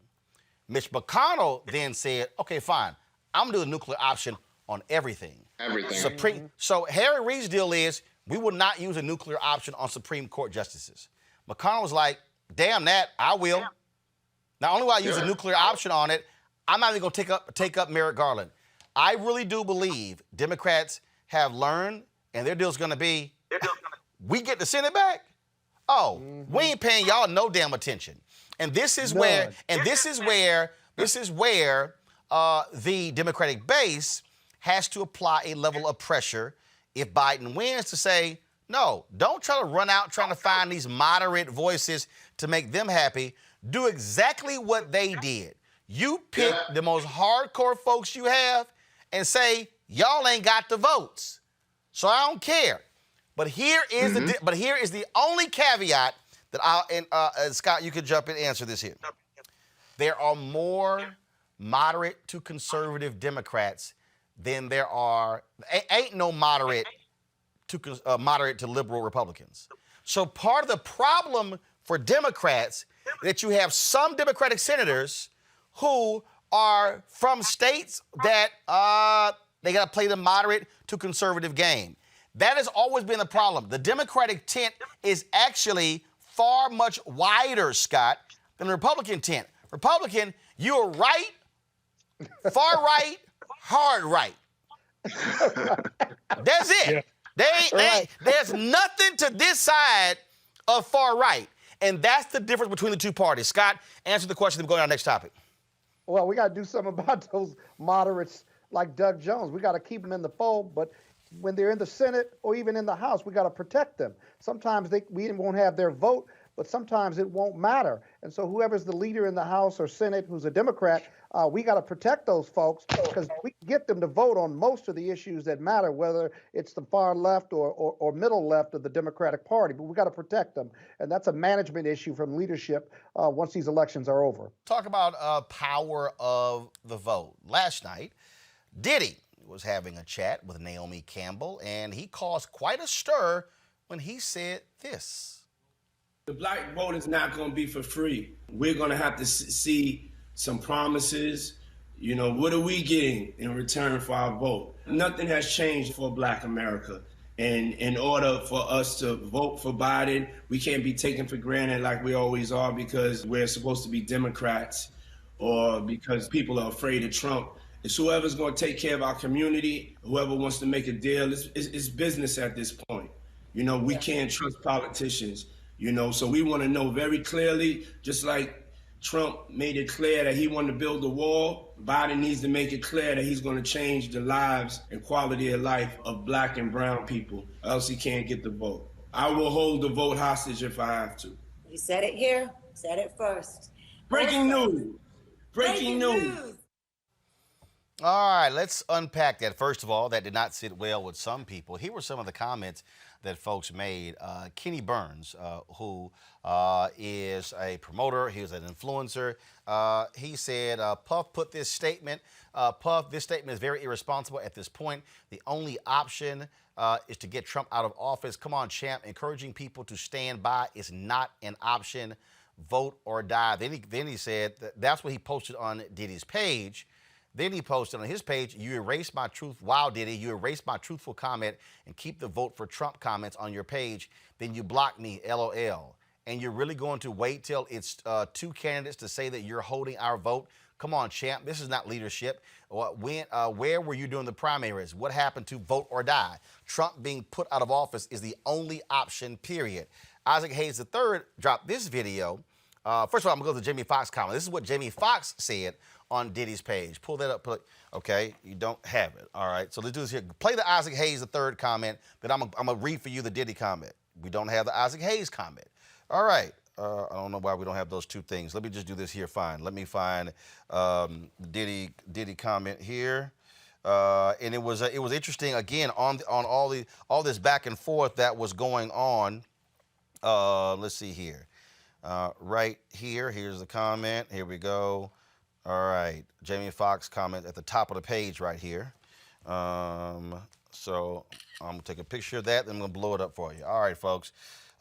Mitch McConnell then said, okay, fine, I'm gonna do a nuclear option on everything. Everything. So Harry Reid's deal is we will not use a nuclear option on Supreme Court justices. McConnell was like, damn that, I will. Not only will I use a nuclear option on it, I'm not even gonna take up Merrick Garland. I really do believe Democrats have learned, and their deal's gonna be, we get the Senate back. Oh, we ain't paying y'all no damn attention. And this is where the Democratic base has to apply a level of pressure if Biden wins to say, no, don't try to run out trying to find these moderate voices to make them happy. Do exactly what they did. You pick the most hardcore folks you have and say, y'all ain't got the votes. So I don't care. But here is the only caveat that Scott, you could jump in and answer this here. There are more moderate to conservative Democrats than there are. Ain't no moderate to liberal Republicans. So part of the problem for Democrats that you have some Democratic senators who are from states that they got to play the moderate to conservative game. That has always been the problem. The Democratic tent is actually far much wider, Scott, than the Republican tent. Republican, you're right, far right, hard right. That's it. Yeah. There's nothing to this side of far right. And that's the difference between the two parties. Scott, answer the question, then we'll go to our next topic. Well, we got to do something about those moderates like Doug Jones. We got to keep them in the fold, but when they're in the Senate or even in the House, we got to protect them. Sometimes we won't have their vote, but sometimes it won't matter. And so whoever's the leader in the House or Senate who's a Democrat, we got to protect those folks because we can get them to vote on most of the issues that matter, whether it's the far left or middle left of the Democratic Party. But we got to protect them. And that's a management issue from leadership once these elections are over. Talk about power of the vote. Last night, Diddy was having a chat with Naomi Campbell, and he caused quite a stir when he said this. The black vote is not going to be for free. We're going to have to see some promises. You know, what are we getting in return for our vote? Nothing has changed for Black America. And in order for us to vote for Biden, we can't be taken for granted like we always are because we're supposed to be Democrats or because people are afraid of Trump. It's whoever's going to take care of our community, whoever wants to make a deal. It's business at this point. You know, we can't trust politicians, you know, so we want to know very clearly, just like Trump made it clear that he wanted to build a wall, Biden needs to make it clear that he's going to change the lives and quality of life of Black and brown people, or else he can't get the vote. I will hold the vote hostage if I have to. You said it here, said it first. Breaking news. Breaking news. All right, let's unpack that. First of all, that did not sit well with some people. Here were some of the comments that folks made. Kenny Burns, who is a promoter, he was an influencer, he said, Puff put this statement, this statement is very irresponsible at this point. The only option is to get Trump out of office. Come on, champ, encouraging people to stand by is not an option. Vote or die. Then he said, that's what he posted on Diddy's page. Then he posted on his page, you erased my truth. Wow, Diddy, you erased my truthful comment and keep the vote for Trump comments on your page. Then you block me, LOL. And you're really going to wait till it's two candidates to say that you're holding our vote? Come on, champ, this is not leadership. Where were you during the primaries? What happened to vote or die? Trump being put out of office is the only option, period. Isaac Hayes III dropped this video. First of all, I'm going to go to the Jamie Foxx comment. This is what Jamie Foxx said on Diddy's page. Pull that up. Okay, you don't have it. All right, so let's do this here. Play the Isaac Hayes III comment, then I'm going to read for you the Diddy comment. We don't have the Isaac Hayes comment. All right, I don't know why we don't have those two things. Let me just do this here, fine. Let me find the Diddy comment here. And it was interesting, again, on all this back and forth that was going on. Let's see here. Right here, here's the comment. Here we go. All right, Jamie Foxx comment at the top of the page right here. So I'm gonna take a picture of that, then I'm gonna blow it up for you. All right, folks.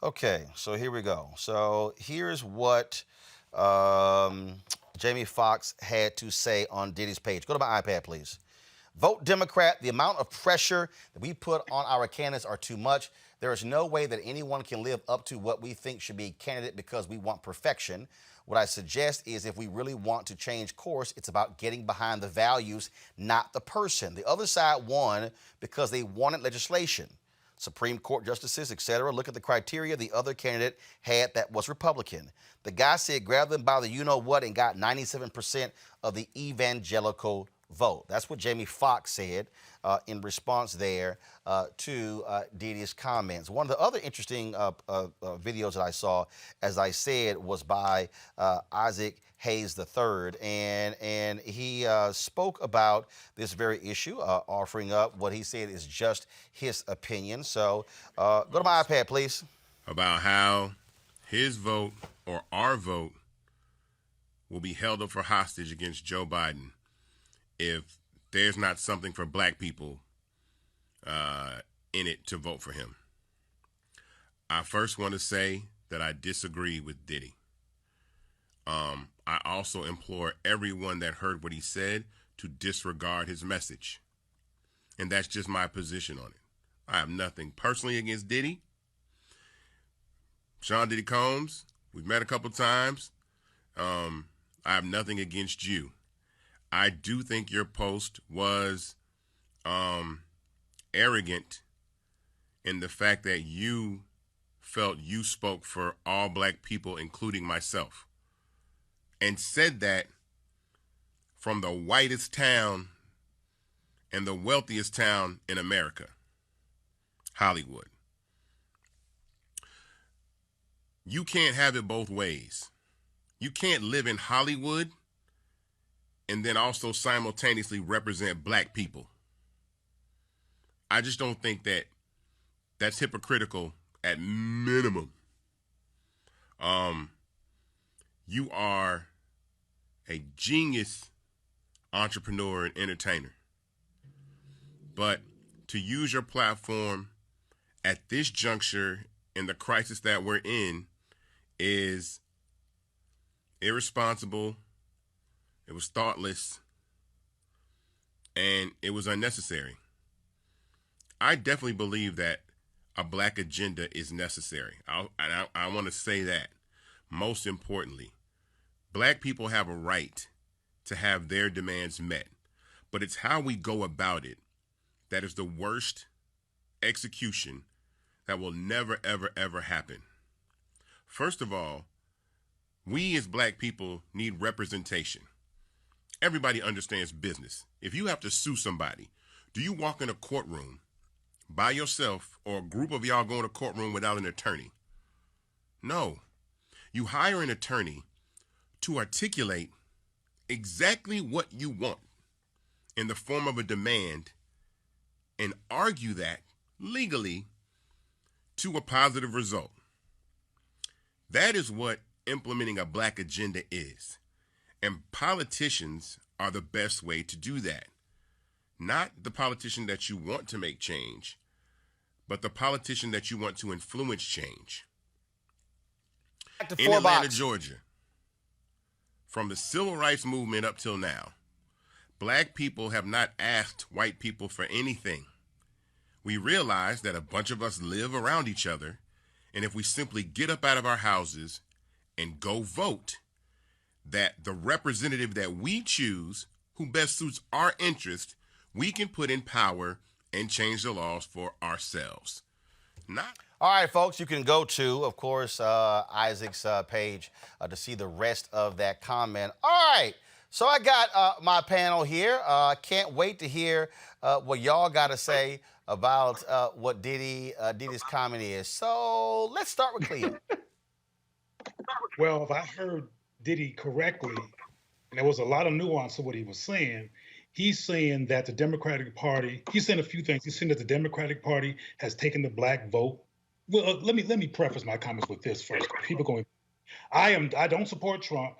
Okay, so here we go. So here's what Jamie Foxx had to say on Diddy's page. Go to my iPad, please. Vote Democrat. The amount of pressure that we put on our candidates are too much. There is no way that anyone can live up to what we think should be a candidate because we want perfection. What I suggest is if we really want to change course, it's about getting behind the values, not the person. The other side won because they wanted legislation. Supreme Court justices, etc. Look at the criteria the other candidate had that was Republican. The guy said grab them by the you-know-what and got 97% of the evangelical vote. That's what Jamie Foxx said in response there to Diddy's comments. One of the other interesting videos that I saw, as I said, was by Isaac Hayes III, and he spoke about this very issue, offering up what he said is just his opinion. So go to my iPad, please. About how his vote or our vote will be held up for hostage against Joe Biden if there's not something for black people in it to vote for him. I first want to say that I disagree with Diddy. I also implore everyone that heard what he said to disregard his message. And that's just my position on it. I have nothing personally against Diddy. Sean Diddy Combs, we've met a couple times. I have nothing against you. I do think your post was arrogant in the fact that you felt you spoke for all black people, including myself, and said that from the whitest town and the wealthiest town in America, Hollywood. You can't have it both ways. You can't live in Hollywood and then also simultaneously represent black people. I just don't think that that's hypocritical at minimum. You are a genius entrepreneur and entertainer. But to use your platform at this juncture in the crisis that we're in is irresponsible. It was thoughtless, and it was unnecessary. I definitely believe that a black agenda is necessary. I want to say that. Most importantly, black people have a right to have their demands met, but it's how we go about it that is the worst execution that will never, ever, ever happen. First of all, we as black people need representation. Everybody understands business. If you have to sue somebody, do you walk in a courtroom by yourself or a group of y'all go in a courtroom without an attorney? No. You hire an attorney to articulate exactly what you want in the form of a demand and argue that legally to a positive result. That is what implementing a black agenda is. And politicians are the best way to do that. Not the politician that you want to make change, but the politician that you want to influence change. In Atlanta, Georgia, from the civil rights movement up till now, black people have not asked white people for anything. We realize that a bunch of us live around each other, and if we simply get up out of our houses and go vote, that the representative that we choose, who best suits our interest, we can put in power and change the laws for ourselves. All right, folks, you can go to, of course, Isaac's page to see the rest of that comment. All right, so I got my panel here. Can't wait to hear what y'all got to say about what Diddy's comment is. So let's start with Cleo. Well, if I heard Diddy correctly, and there was a lot of nuance to what he was saying, he's saying that the Democratic Party, he's saying a few things. He's saying that the Democratic Party has taken the black vote. Well, let me preface my comments with this first. People going, I don't support Trump.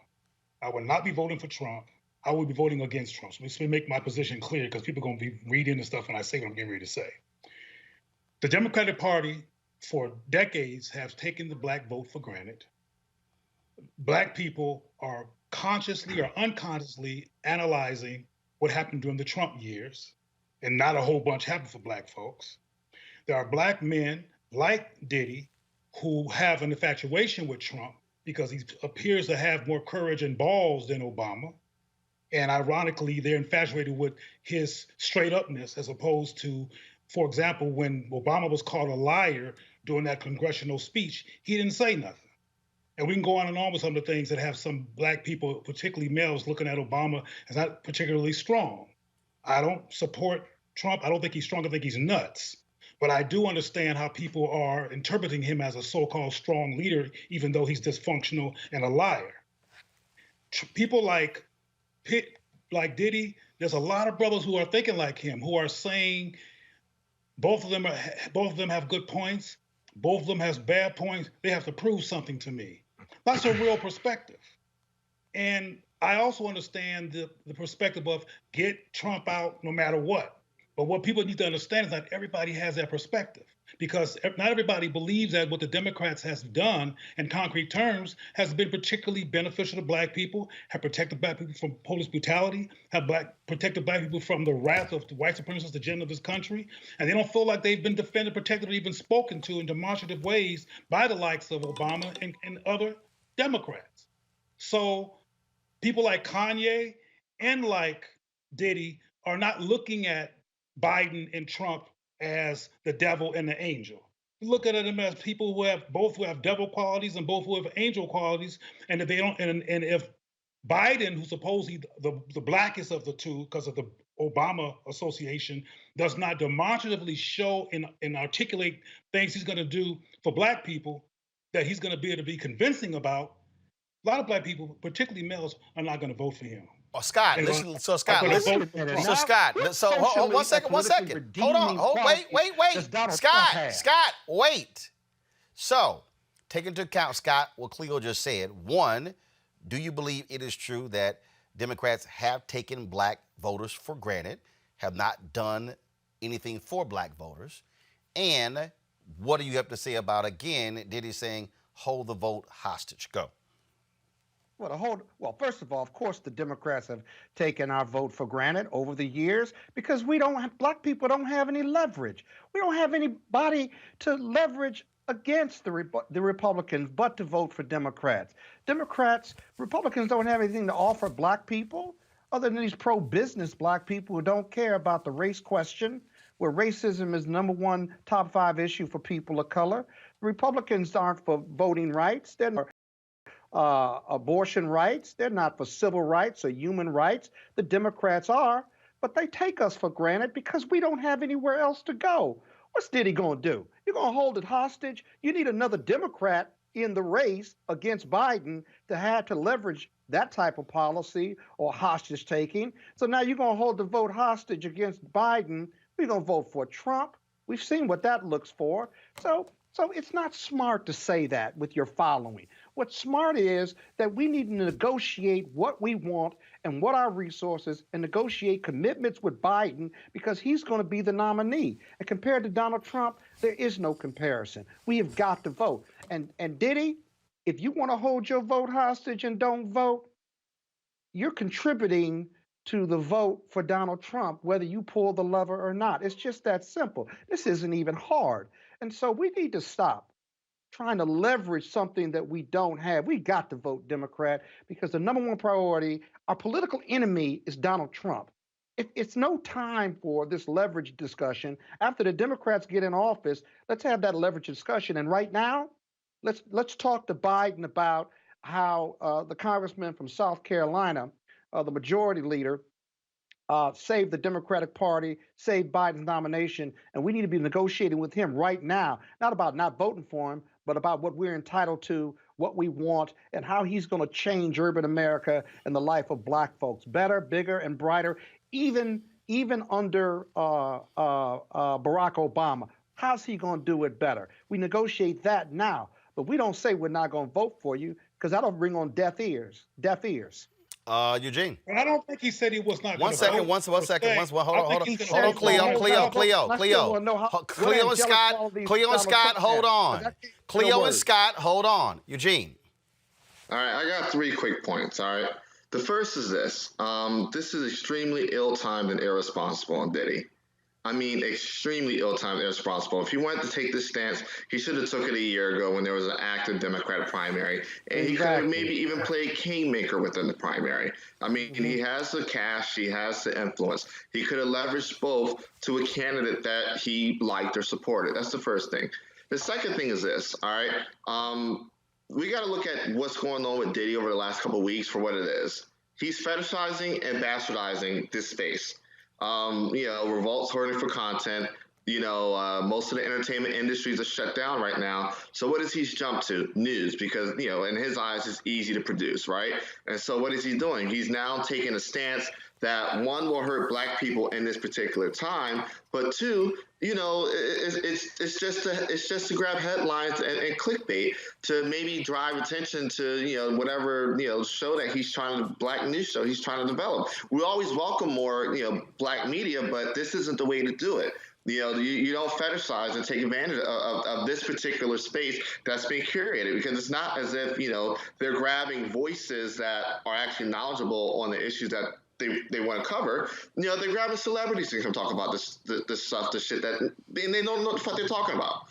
I will not be voting for Trump. I will be voting against Trump. So let me make my position clear because people are going to be reading the stuff when I say what I'm getting ready to say. The Democratic Party for decades have taken the black vote for granted. Black people are consciously or unconsciously analyzing what happened during the Trump years and not a whole bunch happen for black folks. There are black men like Diddy who have an infatuation with Trump because he appears to have more courage and balls than Obama. And ironically, they're infatuated with his straight upness as opposed to, for example, when Obama was called a liar during that congressional speech, he didn't say nothing. And we can go on and on with some of the things that have some black people, particularly males, looking at Obama as not particularly strong. I don't support Trump. I don't think he's strong. I think he's nuts. But I do understand how people are interpreting him as a so-called strong leader, even though he's dysfunctional and a liar. People like Diddy, there's a lot of brothers who are thinking like him, who are saying both of them have good points, both of them has bad points. They have to prove something to me. That's a real perspective. And I also understand the perspective of get Trump out no matter what. But what people need to understand is that everybody has that perspective, because not everybody believes that what the Democrats has done in concrete terms has been particularly beneficial to black people, have protected black people from police brutality, have protected black people from the wrath of the white supremacist agenda of this country. And they don't feel like they've been defended, protected, or even spoken to in demonstrative ways by the likes of Obama and other Democrats. So people like Kanye and like Diddy are not looking at Biden and Trump as the devil and the angel. Look at them as people who have devil qualities and both who have angel qualities. And if they don't, and if Biden, who's supposedly the blackest of the two because of the Obama association, does not demonstratively show and articulate things he's going to do for black people that he's going to be able to be convincing about, a lot of black people, particularly males, are not going to vote for him. Oh, Scott, listen. So Scott, listen. So Scott, so hold 1 second. 1 second. Hold on. Wait. Scott, wait. So, take into account, Scott, what Cleo just said. One, do you believe it is true that Democrats have taken black voters for granted, have not done anything for black voters? And what do you have to say about, again, Diddy saying, hold the vote hostage? Go. Well, first of all, of course, the Democrats have taken our vote for granted over the years because black people don't have any leverage. We don't have anybody to leverage against the Republicans but to vote for Democrats. Republicans don't have anything to offer black people other than these pro-business black people who don't care about the race question, where racism is #1 top 5 issue for people of color. Republicans aren't for voting rights. They're not abortion rights. They're not for civil rights or human rights. The Democrats are, but they take us for granted because we don't have anywhere else to go. What's Diddy going to do? You're going to hold it hostage? You need another Democrat in the race against Biden to have to leverage that type of policy or hostage taking. So now you're going to hold the vote hostage against Biden. We're going to vote for Trump. We've seen what that looks for. So it's not smart to say that with your following. What's smart is that we need to negotiate what we want and what our resources and negotiate commitments with Biden because he's going to be the nominee. And compared to Donald Trump, there is no comparison. We have got to vote. And Diddy, if you want to hold your vote hostage and don't vote, you're contributing to the vote for Donald Trump, whether you pull the lever or not. It's just that simple. This isn't even hard. And so we need to stop trying to leverage something that we don't have. We got to vote Democrat because the #1 priority, our political enemy is Donald Trump. It's no time for this leverage discussion. After the Democrats get in office, let's have that leverage discussion. And right now, let's talk to Biden about how the congressman from South Carolina, the majority leader, saved the Democratic Party, saved Biden's nomination, and we need to be negotiating with him right now, not about not voting for him, but about what we're entitled to, what we want, and how he's going to change urban America and the life of black folks. Better, bigger, and brighter, even under Barack Obama. How's he going to do it better? We negotiate that now, but we don't say we're not going to vote for you because that'll bring on deaf ears. Eugene. And I don't think he said he was not. Hold on, Cleo and Scott, hold on. Cleo and Scott, hold on. Eugene. All right, I got 3 quick points. All right. The first is this. This is extremely ill-timed and irresponsible on Diddy. I mean, extremely ill-timed, irresponsible. If he wanted to take this stance, he should have took it a year ago when there was an active Democratic primary, and he could have maybe even played kingmaker within the primary. I mean, he has the cash, he has the influence. He could have leveraged both to a candidate that he liked or supported. That's the first thing. The second thing is this, all right? We got to look at what's going on with Diddy over the last couple of weeks for what it is. He's fetishizing and bastardizing this space. Revolt's hurting for content. Most of the entertainment industries are shut down right now. So what does he jump to? News, because, in his eyes, it's easy to produce, right? And so what is he doing? He's now taking a stance that, one, will hurt black people in this particular time, but two, it's just to grab headlines and clickbait to maybe drive attention to, whatever, show that he's black news show he's trying to develop. We always welcome more, black media, but this isn't the way to do it. You don't fetishize and take advantage of this particular space that's being curated, because it's not as if, they're grabbing voices that are actually knowledgeable on the issues that they want to cover. They're grabbing celebrities to come talk about this stuff, this shit that, and they don't know what the fuck they're talking about.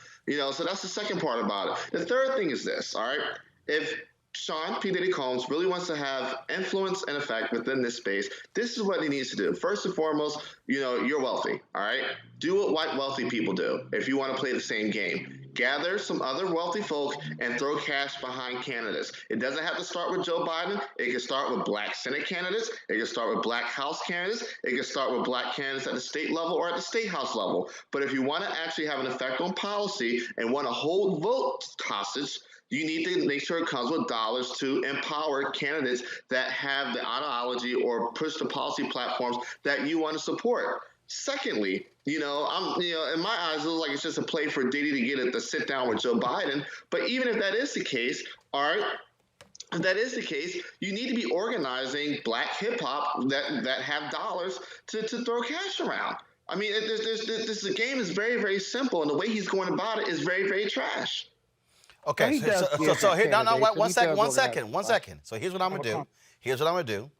So that's the second part about it. The third thing is this, all right? If Sean P. Diddy Combs really wants to have influence and effect within this space, this is what he needs to do. First and foremost, you're wealthy, all right? Do what white wealthy people do if you want to play the same game. Gather some other wealthy folk and throw cash behind candidates. It doesn't have to start with Joe Biden. It can start with black Senate candidates. It can start with black House candidates. It can start with black candidates at the state level or at the state house level. But if you want to actually have an effect on policy and want to hold vote hostage, you need to make sure it comes with dollars to empower candidates that have the ideology or push the policy platforms that you want to support. Secondly, in my eyes, it looks like it's just a play for Diddy to get it to sit down with Joe Biden. But even if that is the case, all right, if that is the case, you need to be organizing black hip hop that have dollars to throw cash around. I mean, the game is very, very simple, and the way he's going about it is very, very trash. Okay, so here, one second. So here's what I'm gonna do.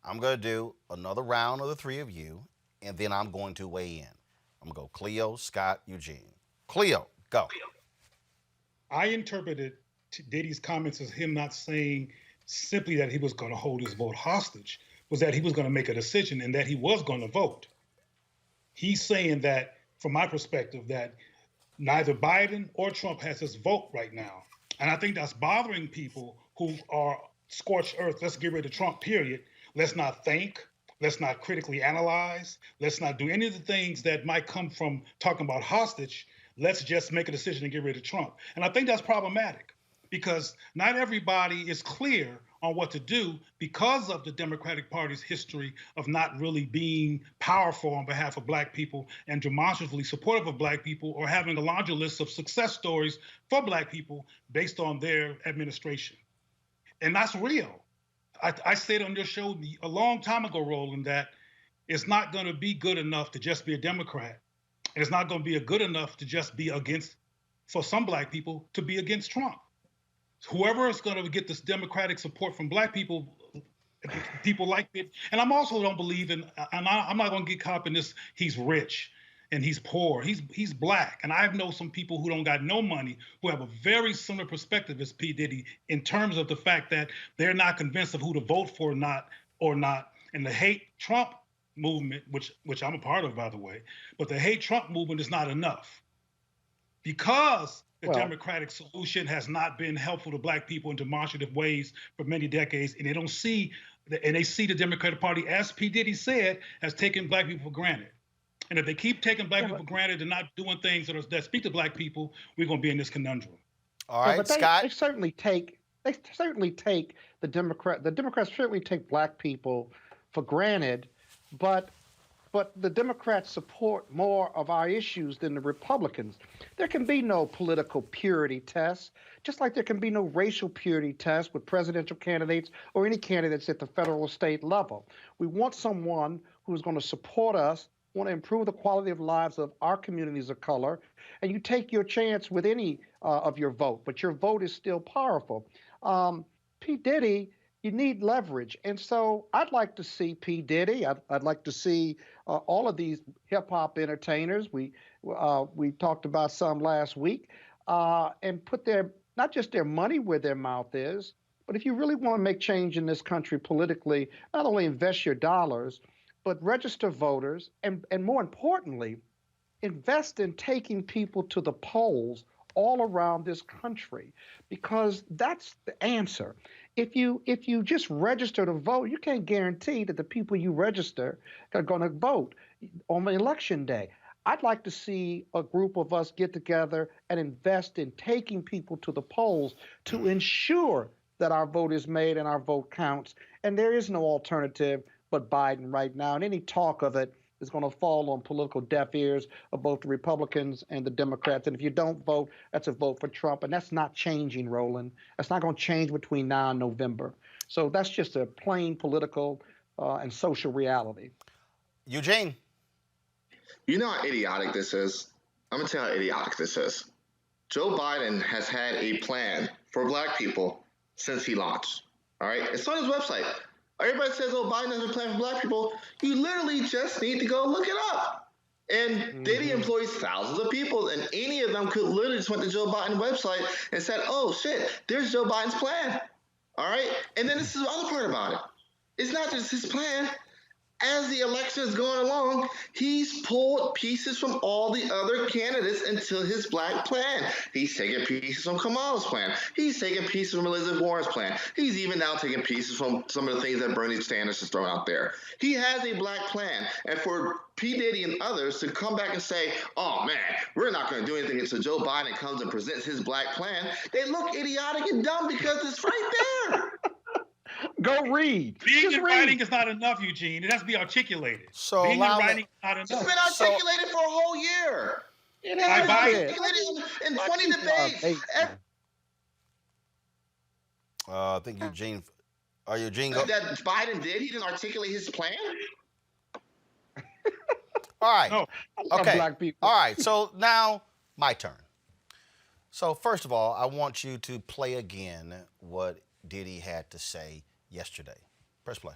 I'm gonna do another round of the three of you, and then I'm going to weigh in. I'm gonna go Cleo, Scott, Eugene. Cleo, go. I interpreted Diddy's comments as him not saying simply that he was going to hold his vote hostage, was that he was going to make a decision and that he was going to vote. He's saying that, from my perspective, that neither Biden or Trump has his vote right now. And I think that's bothering people who are scorched earth. Let's get rid of Trump, period. Let's not think. Let's not critically analyze. Let's not do any of the things that might come from talking about hostage. Let's just make a decision and get rid of Trump. And I think that's problematic because not everybody is clear on what to do because of the Democratic Party's history of not really being powerful on behalf of black people and demonstratively supportive of black people, or having a larger list of success stories for black people based on their administration. And that's real. I said on your show a long time ago, Roland, that it's not going to be good enough to just be a Democrat. And it's not going to be good enough to just be against, for some black people, to be against Trump. Whoever is going to get this Democratic support from black people, people like it. And I'm also don't believe in, and I'm not going to get caught up in this, he's rich and he's poor. He's black. And I know some people who don't got no money who have a very similar perspective as P. Diddy in terms of the fact that they're not convinced of who to vote for or not. And the hate Trump movement, which I'm a part of, by the way, but the hate Trump movement is not enough because the Democratic solution has not been helpful to black people in demonstrative ways for many decades, and they see the Democratic Party, as P. Diddy said, as taking black people for granted. And if they keep taking black people for granted and not doing things that speak to black people, we're going to be in this conundrum. All right, but Scott. They certainly take the Democrats certainly take black people for granted, but the Democrats support more of our issues than the Republicans. There can be no political purity test, just like there can be no racial purity test with presidential candidates or any candidates at the federal or state level. We want someone who's going to support us, want to improve the quality of lives of our communities of color, and you take your chance with any of your vote, but your vote is still powerful. P. Diddy, you need leverage. And so I'd like to see P. Diddy. I'd like to see all of these hip hop entertainers. We talked about some last week, and put their not just their money where their mouth is, but if you really want to make change in this country politically, not only invest your dollars, but register voters, and more importantly, invest in taking people to the polls all around this country, because that's the answer. If you just register to vote, you can't guarantee that the people you register are going to vote on election day. I'd like to see a group of us get together and invest in taking people to the polls to ensure that our vote is made and our vote counts. And there is no alternative but Biden right now. And any talk of it is going to fall on political deaf ears of both the Republicans and the Democrats. And if you don't vote, that's a vote for Trump. And that's not changing, Roland. That's not going to change between now and November. So that's just a plain political and social reality. Eugene. You know how idiotic this is? I'm going to tell you how idiotic this is. Joe Biden has had a plan for black people since he launched. All right? It's on his website. Everybody says, oh, Biden has a plan for black people. You literally just need to go look it up. And Diddy employs thousands of people, and any of them could literally just went to Joe Biden's website and said, oh, shit, there's Joe Biden's plan. All right? And then this is the other part about it. It's not just his plan. As the election is going along, he's pulled pieces from all the other candidates into his black plan. He's taking pieces from Kamala's plan. He's taking pieces from Elizabeth Warren's plan. He's even now taking pieces from some of the things that Bernie Sanders has thrown out there. He has a black plan. And for P. Diddy and others to come back and say, oh, man, we're not going to do anything until Joe Biden comes and presents his black plan, they look idiotic and dumb because it's right there. Go read. Being in writing is not enough, Eugene. It has to be articulated. So being in writing is not enough. It's been articulated for a whole year. It has been articulated in 20 debates. I think Eugene. Eugene? That Biden did? He didn't articulate his plan? All right. No. Okay. Black people. All right. So now my turn. So first of all, I want you to play again what Diddy had to say yesterday. Press play.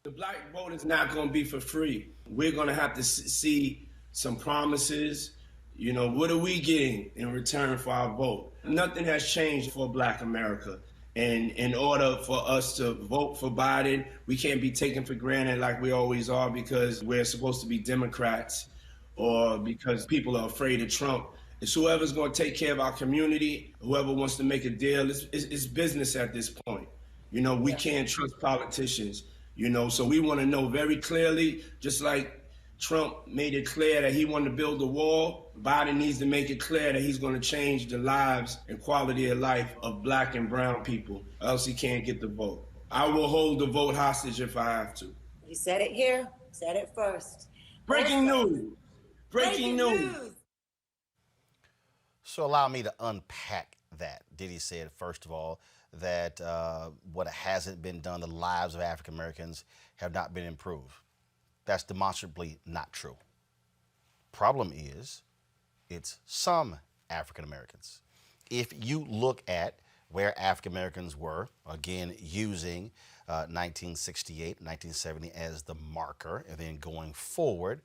The black vote is not going to be for free. We're going to have to see some promises. You know, what are we getting in return for our vote? Nothing has changed for black America. And in order for us to vote for Biden, we can't be taken for granted like we always are because we're supposed to be Democrats or because people are afraid of Trump. It's whoever's going to take care of our community, whoever wants to make a deal. It's business at this point. You know, we can't trust politicians, you know, so we want to know very clearly, just like Trump made it clear that he wanted to build a wall, Biden needs to make it clear that he's going to change the lives and quality of life of black and brown people, or else he can't get the vote. I will hold the vote hostage if I have to. You said it here, said it first. Breaking news. Breaking news. So allow me to unpack that. Diddy said, first of all, that what hasn't been done, the lives of African Americans have not been improved. That's demonstrably not true. Problem is, it's some African Americans. If you look at where African Americans were, again, using 1968, 1970 as the marker, and then going forward,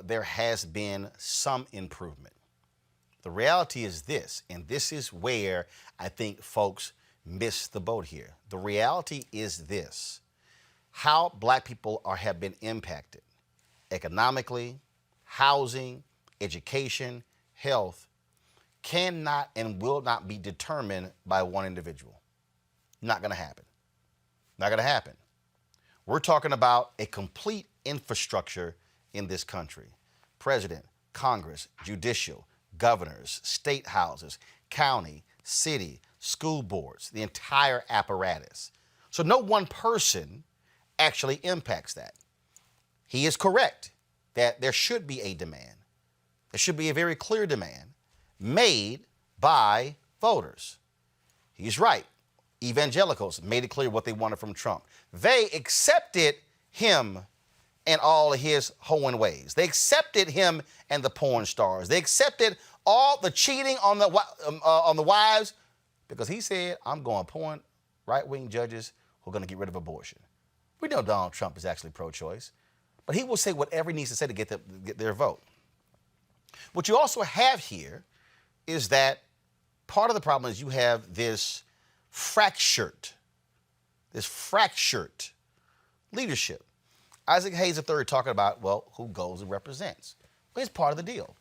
there has been some improvement. The reality is this, and this is where I think folks miss the boat here. The reality is this: how black people have been impacted economically, housing, education, health, cannot and will not be determined by one individual. Not going to happen. Not going to happen. We're talking about a complete infrastructure in this country. President, Congress, judicial, governors, state houses, county, city, school boards, the entire apparatus. So no one person actually impacts that. He is correct that there should be a demand. There should be a very clear demand made by voters. He's right. Evangelicals made it clear what they wanted from Trump. They accepted him and all of his hoeing ways. They accepted him and the porn stars. They accepted all the cheating on the wives because he said, I'm going porn right-wing judges who are going to get rid of abortion. We know Donald Trump is actually pro-choice, but he will say whatever he needs to say to get their vote. What you also have here is that part of the problem is you have this fractured leadership. Isaac Hayes III talking about, well, who goes and represents. Well, it's part of the deal.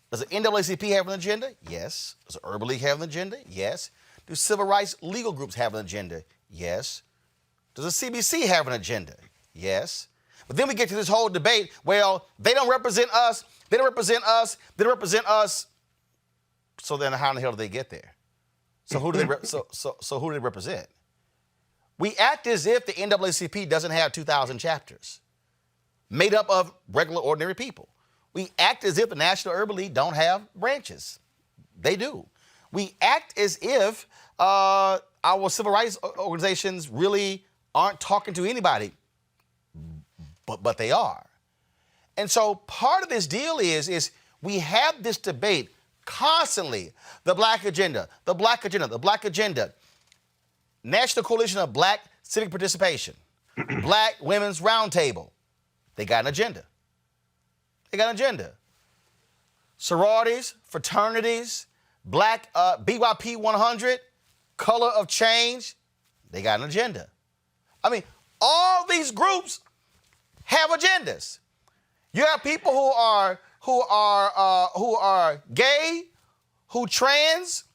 Does the NAACP have an agenda? Yes. Does the Urban League have an agenda? Yes. Do civil rights legal groups have an agenda? Yes. Does the CBC have an agenda? Yes. But then we get to this whole debate, well, they don't represent us, they don't represent us, they don't represent us. So then how in the hell do they get there? So who do they so who do they represent? We act as if the NAACP doesn't have 2,000 chapters made up of regular, ordinary people. We act as if the National Urban League don't have branches. They do. We act as if our civil rights organizations really aren't talking to anybody, but they are. And so part of this deal is we have this debate constantly, the black agenda, the black agenda, the black agenda. National Coalition of Black Civic Participation, Black Women's Roundtable, they got an agenda. They got an agenda. Sororities, fraternities, Black BYP 100, Color of Change, they got an agenda. I mean, all these groups have agendas. You have people who are gay, who trans,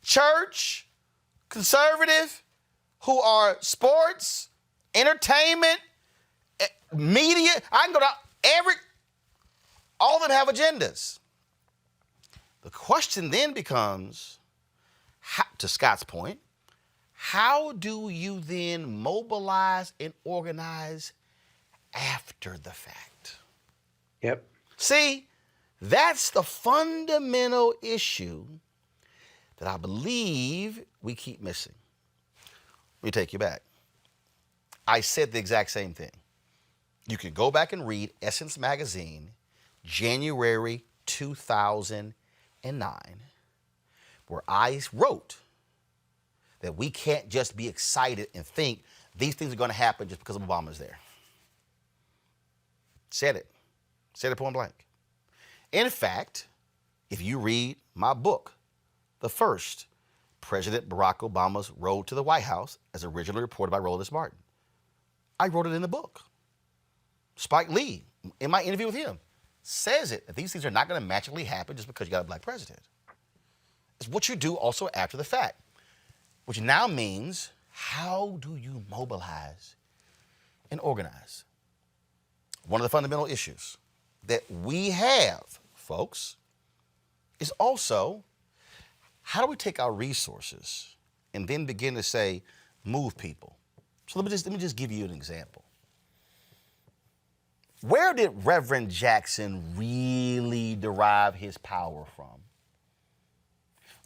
church, conservative, who are sports, entertainment, media. I can go down all of them have agendas. The question then becomes, to Scott's point, how do you then mobilize and organize after the fact? Yep. See, that's the fundamental issue that I believe we keep missing. Let me take you back. I said the exact same thing. You can go back and read Essence Magazine, January 2009, where I wrote that we can't just be excited and think these things are going to happen just because Obama's there. Said it point blank. In fact, if you read my book, The First, President Barack Obama's Road to the White House, as originally reported by Roland Martin, I wrote it in the book. Spike Lee, in my interview with him, says it, that these things are not going to magically happen just because you got a black president. It's what you do also after the fact, which now means how do you mobilize and organize? One of the fundamental issues that we have, folks, is also how do we take our resources and then begin to say, move people? So let me just give you an example. Where did Reverend Jackson really derive his power from?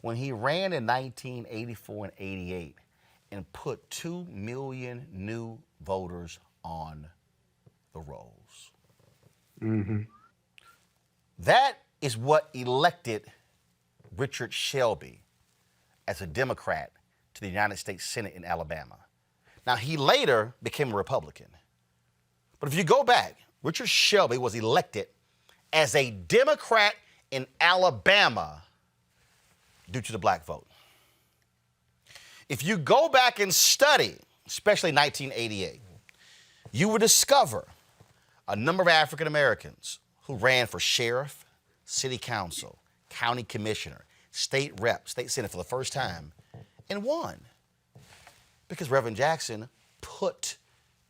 When he ran in 1984 and 88 and put 2 million new voters on the rolls. Mm-hmm. That is what elected Richard Shelby as a Democrat to the United States Senate in Alabama. Now, he later became a Republican. But if you go back, Richard Shelby was elected as a Democrat in Alabama due to the black vote. If you go back and study, especially 1988, you will discover a number of African Americans who ran for sheriff, city council, county commissioner, state rep, state senate for the first time and won. Because Reverend Jackson put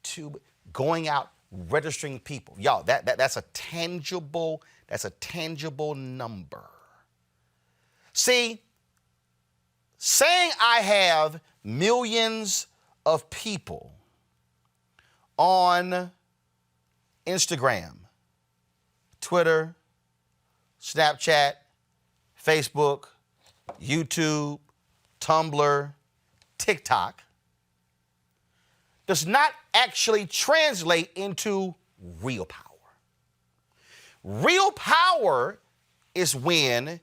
to going out, registering people. Y'all, that's a tangible number. See, saying I have millions of people on Instagram, Twitter, Snapchat, Facebook, YouTube, Tumblr, TikTok does not actually translate into real power. Real power is when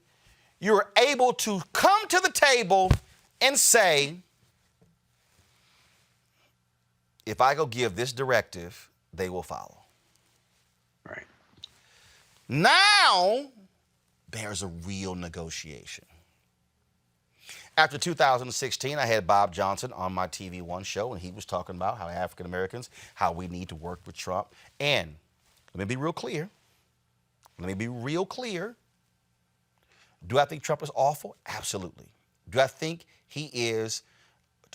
you're able to come to the table and say, if I go give this directive, they will follow. Right. Now, there's a real negotiation. After 2016, I had Bob Johnson on my TV One show, and he was talking about how African Americans, how we need to work with Trump. And let me be real clear. Do I think Trump is awful? Absolutely. Do I think he is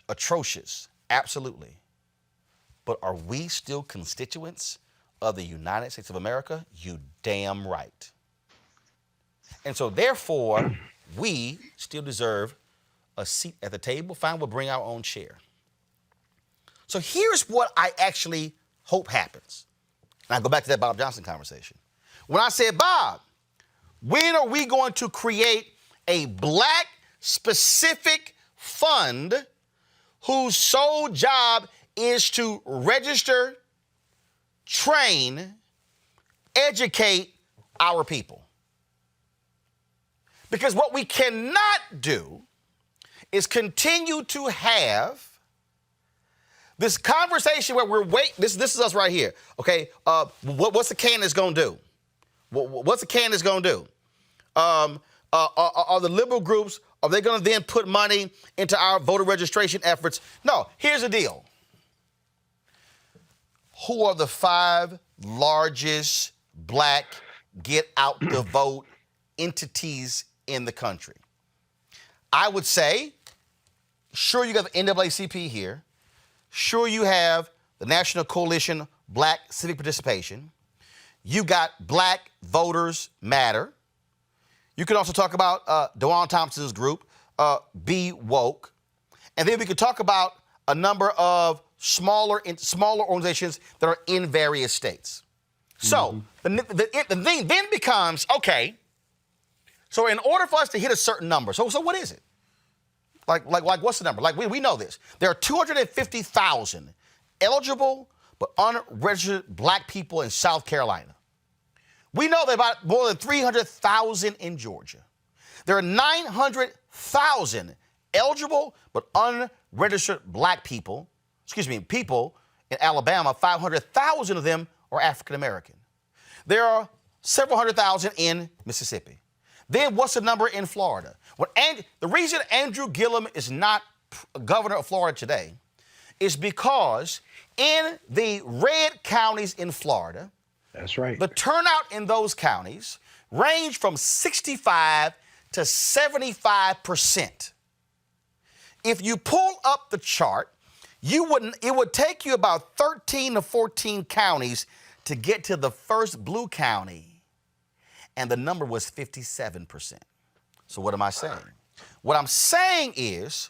atrocious? Absolutely. But are we still constituents of the United States of America? You damn right. And so therefore, we still deserve a seat at the table. Fine, we'll bring our own chair. So here's what I actually hope happens. And I go back to that Bob Johnson conversation. When I said, Bob, when are we going to create a black specific fund whose sole job is to register, train, educate our people? Because what we cannot do is continue to have this conversation where we're waiting. This is us right here, okay? What's the candidates going to do? What's the candidates going to do? Are the liberal groups, are they going to then put money into our voter registration efforts? No, here's the deal. Who are the 5 largest black get-out-the-vote entities in the country? I would say, sure, you got the NAACP here. Sure, you have the National Coalition Black Civic Participation. You got Black Voters Matter. You can also talk about DeJuan Thompson's group, Be Woke. And then we could talk about a number of smaller organizations that are in various states. So the thing then becomes, okay, so in order for us to hit a certain number, so what is it? Like what's the number? Like we know this. There are 250,000 eligible but unregistered black people in South Carolina. We know there are about more than 300,000 in Georgia. There are 900,000 eligible but unregistered black people in Alabama. 500,000 of them are African American. There are several hundred thousand in Mississippi. Then what's the number in Florida? The reason Andrew Gillum is not governor of Florida today is because in the red counties in Florida, that's right, the turnout in those counties range from 65 to 75%. If you pull up the chart, it would take you about 13 to 14 counties to get to the first blue county, and the number was 57%. So what am I saying? What I'm saying is,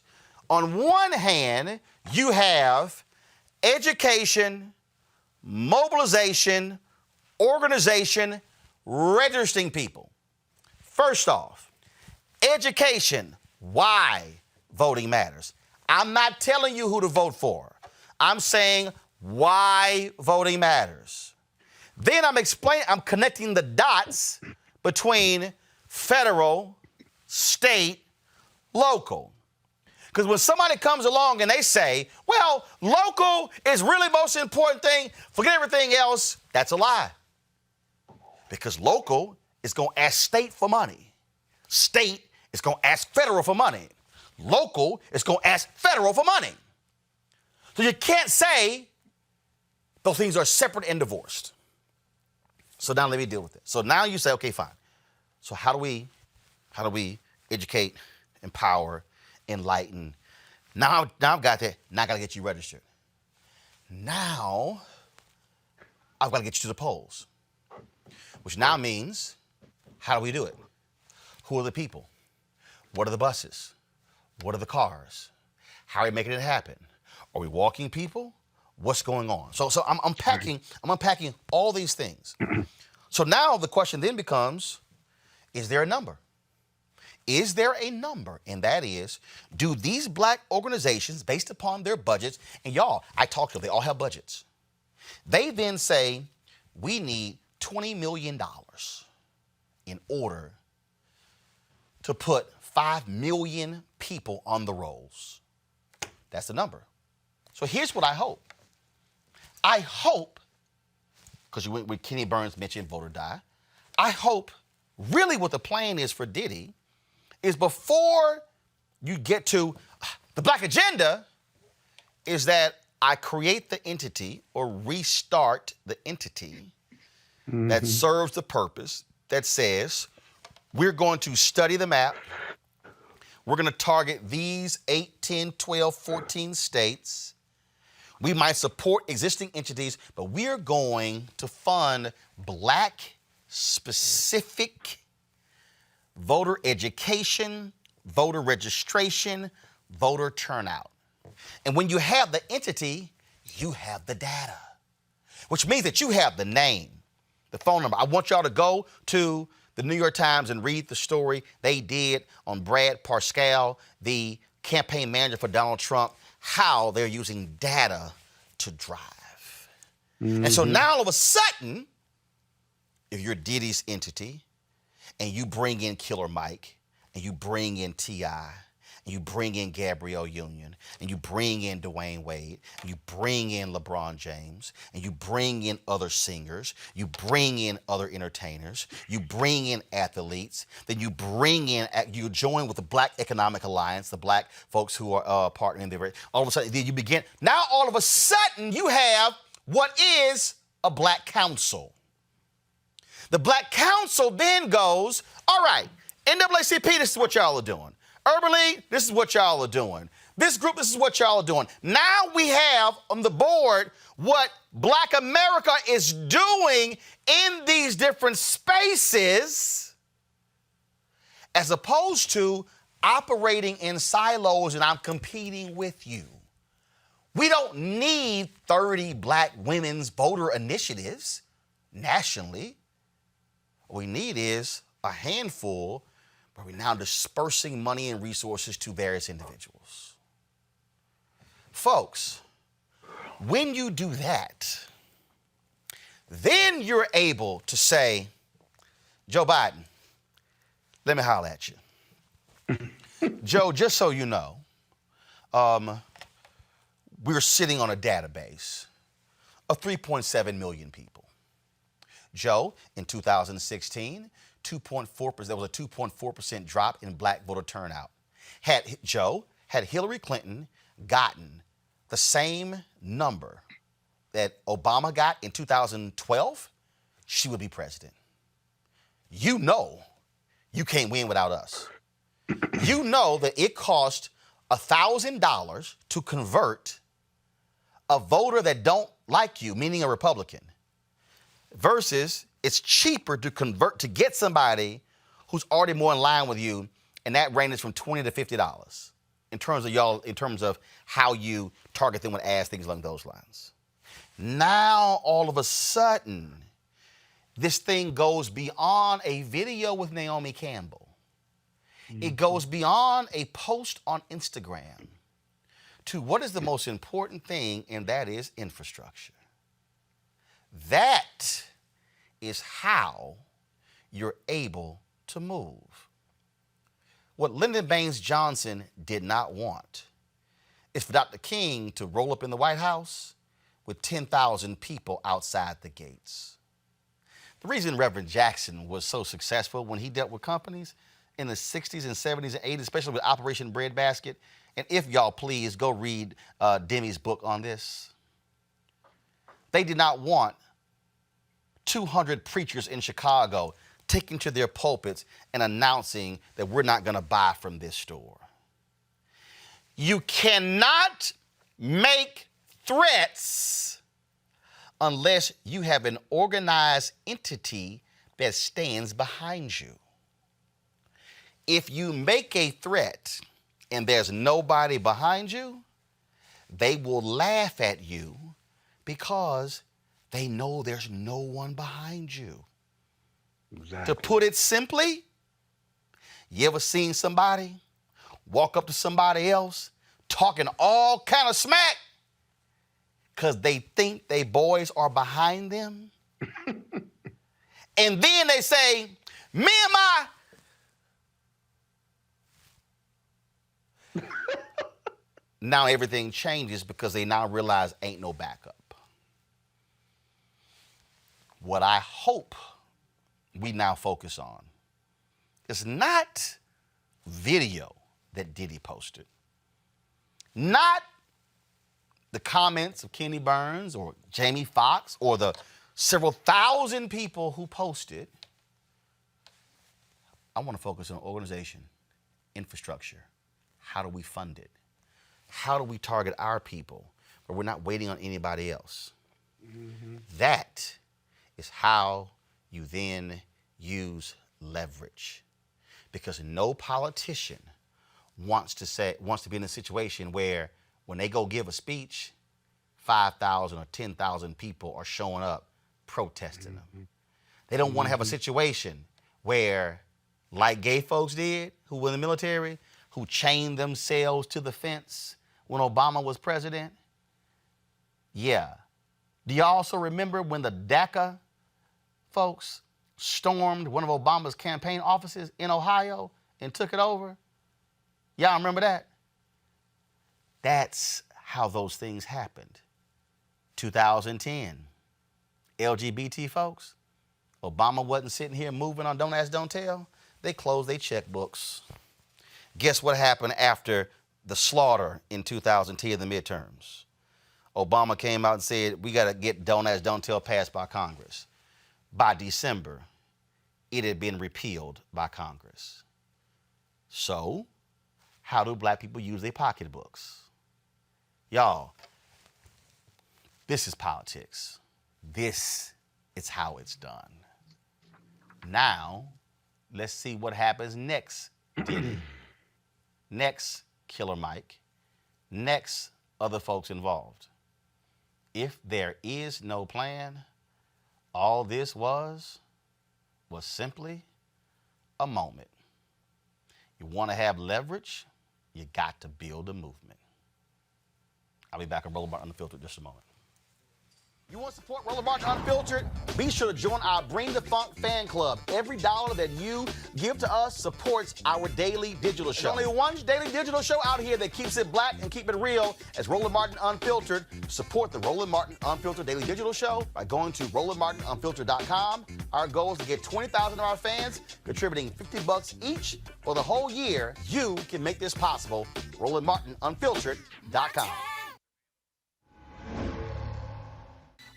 on one hand, you have education, mobilization, organization, registering people. First off, education. Why voting matters. I'm not telling you who to vote for. I'm saying why voting matters. Then I'm connecting the dots between federal, state, local. Because when somebody comes along and they say, well, local is really the most important thing, forget everything else, that's a lie. Because local is going to ask state for money. State is going to ask federal for money. Local is going to ask federal for money. So you can't say those things are separate and divorced. So now let me deal with it. So now you say, okay, fine. So how do we educate, empower, enlighten? Now I've got that. Now I got to get you registered. Now I've got to get you to the polls, which now means, how do we do it? Who are the people? What are the buses? What are the cars? How are we making it happen? Are we walking people? What's going on? So I'm unpacking all these things. So now the question then becomes, is there a number? Is there a number? And that is, do these black organizations, based upon their budgets, and y'all, I talked to them, they all have budgets. They then say, we need $20 million in order to put 5 million people on the rolls. That's the number. So here's what I hope. I hope, because you went with Kenny Burns mentioned vote or die, I hope really what the plan is for Diddy is before you get to the black agenda is that I create the entity or restart the entity that serves the purpose that says we're going to study the map. We're going to target these 8, 10, 12, 14 states. We might support existing entities, but we're going to fund black specific voter education, voter registration, voter turnout. And when you have the entity, you have the data, which means that you have the name, the phone number. I want y'all to go to the New York Times and read the story they did on Brad Parscale, the campaign manager for Donald Trump, how they're using data to drive. And so now all of a sudden, if you're Diddy's entity and you bring in Killer Mike and you bring in T.I., and you bring in Gabrielle Union, and you bring in Dwayne Wade, and you bring in LeBron James, and you bring in other singers, you bring in other entertainers, you bring in athletes, then you bring in, you join with the Black Economic Alliance, the black folks who are partnering there. All of a sudden, then you begin, now all of a sudden you have what is a Black Council. The Black Council then goes, all right, NAACP, this is what y'all are doing. Urban League, this is what y'all are doing. This group, this is what y'all are doing. Now we have on the board what Black America is doing in these different spaces as opposed to operating in silos and I'm competing with you. We don't need 30 black women's voter initiatives nationally. What we need is a handful where we're now dispersing money and resources to various individuals. Folks, when you do that, then you're able to say, Joe Biden, let me holler at you. Joe, just so you know, we're sitting on a database of 3.7 million people. Joe, in 2016, 2.4%, there was a 2.4% drop in black voter turnout. Had Hillary Clinton gotten the same number that Obama got in 2012, she would be president. You know you can't win without us. You know that it cost $1,000 to convert a voter that don't like you, meaning a Republican, versus it's cheaper to convert to get somebody who's already more in line with you, and that ranges from $20 to $50 in terms of how you target them with ads, things along those lines. Now all of a sudden, this thing goes beyond a video with Naomi Campbell. It goes beyond a post on Instagram to what is the most important thing, and that is infrastructure. That is how you're able to move. What Lyndon Baines Johnson did not want is for Dr. King to roll up in the White House with 10,000 people outside the gates. The reason Reverend Jackson was so successful when he dealt with companies in the 60s and 70s and 80s, especially with Operation Breadbasket, and if y'all please go read Demi's book on this, they did not want 200 preachers in Chicago taking to their pulpits and announcing that we're not going to buy from this store. You cannot make threats unless you have an organized entity that stands behind you. If you make a threat and there's nobody behind you, they will laugh at you because they know there's no one behind you. Exactly. To put it simply, you ever seen somebody walk up to somebody else talking all kind of smack because they think they boys are behind them? And then they say, me and my... Now everything changes because they now realize ain't no backup. What I hope we now focus on is not video that Diddy posted, not the comments of Kenny Burns or Jamie Foxx or the several thousand people who posted. I want to focus on organization, infrastructure. How do we fund it? How do we target our people where we're not waiting on anybody else? That is how you then use leverage. Because no politician wants to be in a situation where when they go give a speech, 5,000 or 10,000 people are showing up protesting them. They don't want to have a situation where, like gay folks did, who were in the military, who chained themselves to the fence when Obama was president. Yeah. Do y'all also remember when the DACA folks stormed one of Obama's campaign offices in Ohio and took it over? Y'all remember that? That's how those things happened. 2010, LGBT folks, Obama wasn't sitting here moving on Don't Ask, Don't Tell. They closed their checkbooks. Guess what happened after the slaughter in 2010, the midterms? Obama came out and said, we got to get Don't Ask, Don't Tell passed by Congress. By December, it had been repealed by Congress. So, how do black people use their pocketbooks? Y'all, this is politics. This is how it's done. Now, let's see what happens next, Diddy. Next, Killer Mike. Next, other folks involved. If there is no plan, all this was simply a moment. You want to have leverage, you got to build a movement. I'll be back on Roland Martin Unfiltered in just a moment. You want to support Roland Martin Unfiltered? Be sure to join our Bring the Funk fan club. Every dollar that you give to us supports our daily digital show. There's only one daily digital show out here that keeps it black and keep it real as Roland Martin Unfiltered. Support the Roland Martin Unfiltered daily digital show by going to RolandMartinUnfiltered.com. Our goal is to get 20,000 of our fans contributing $50 each for the whole year. You can make this possible. RolandMartinUnfiltered.com.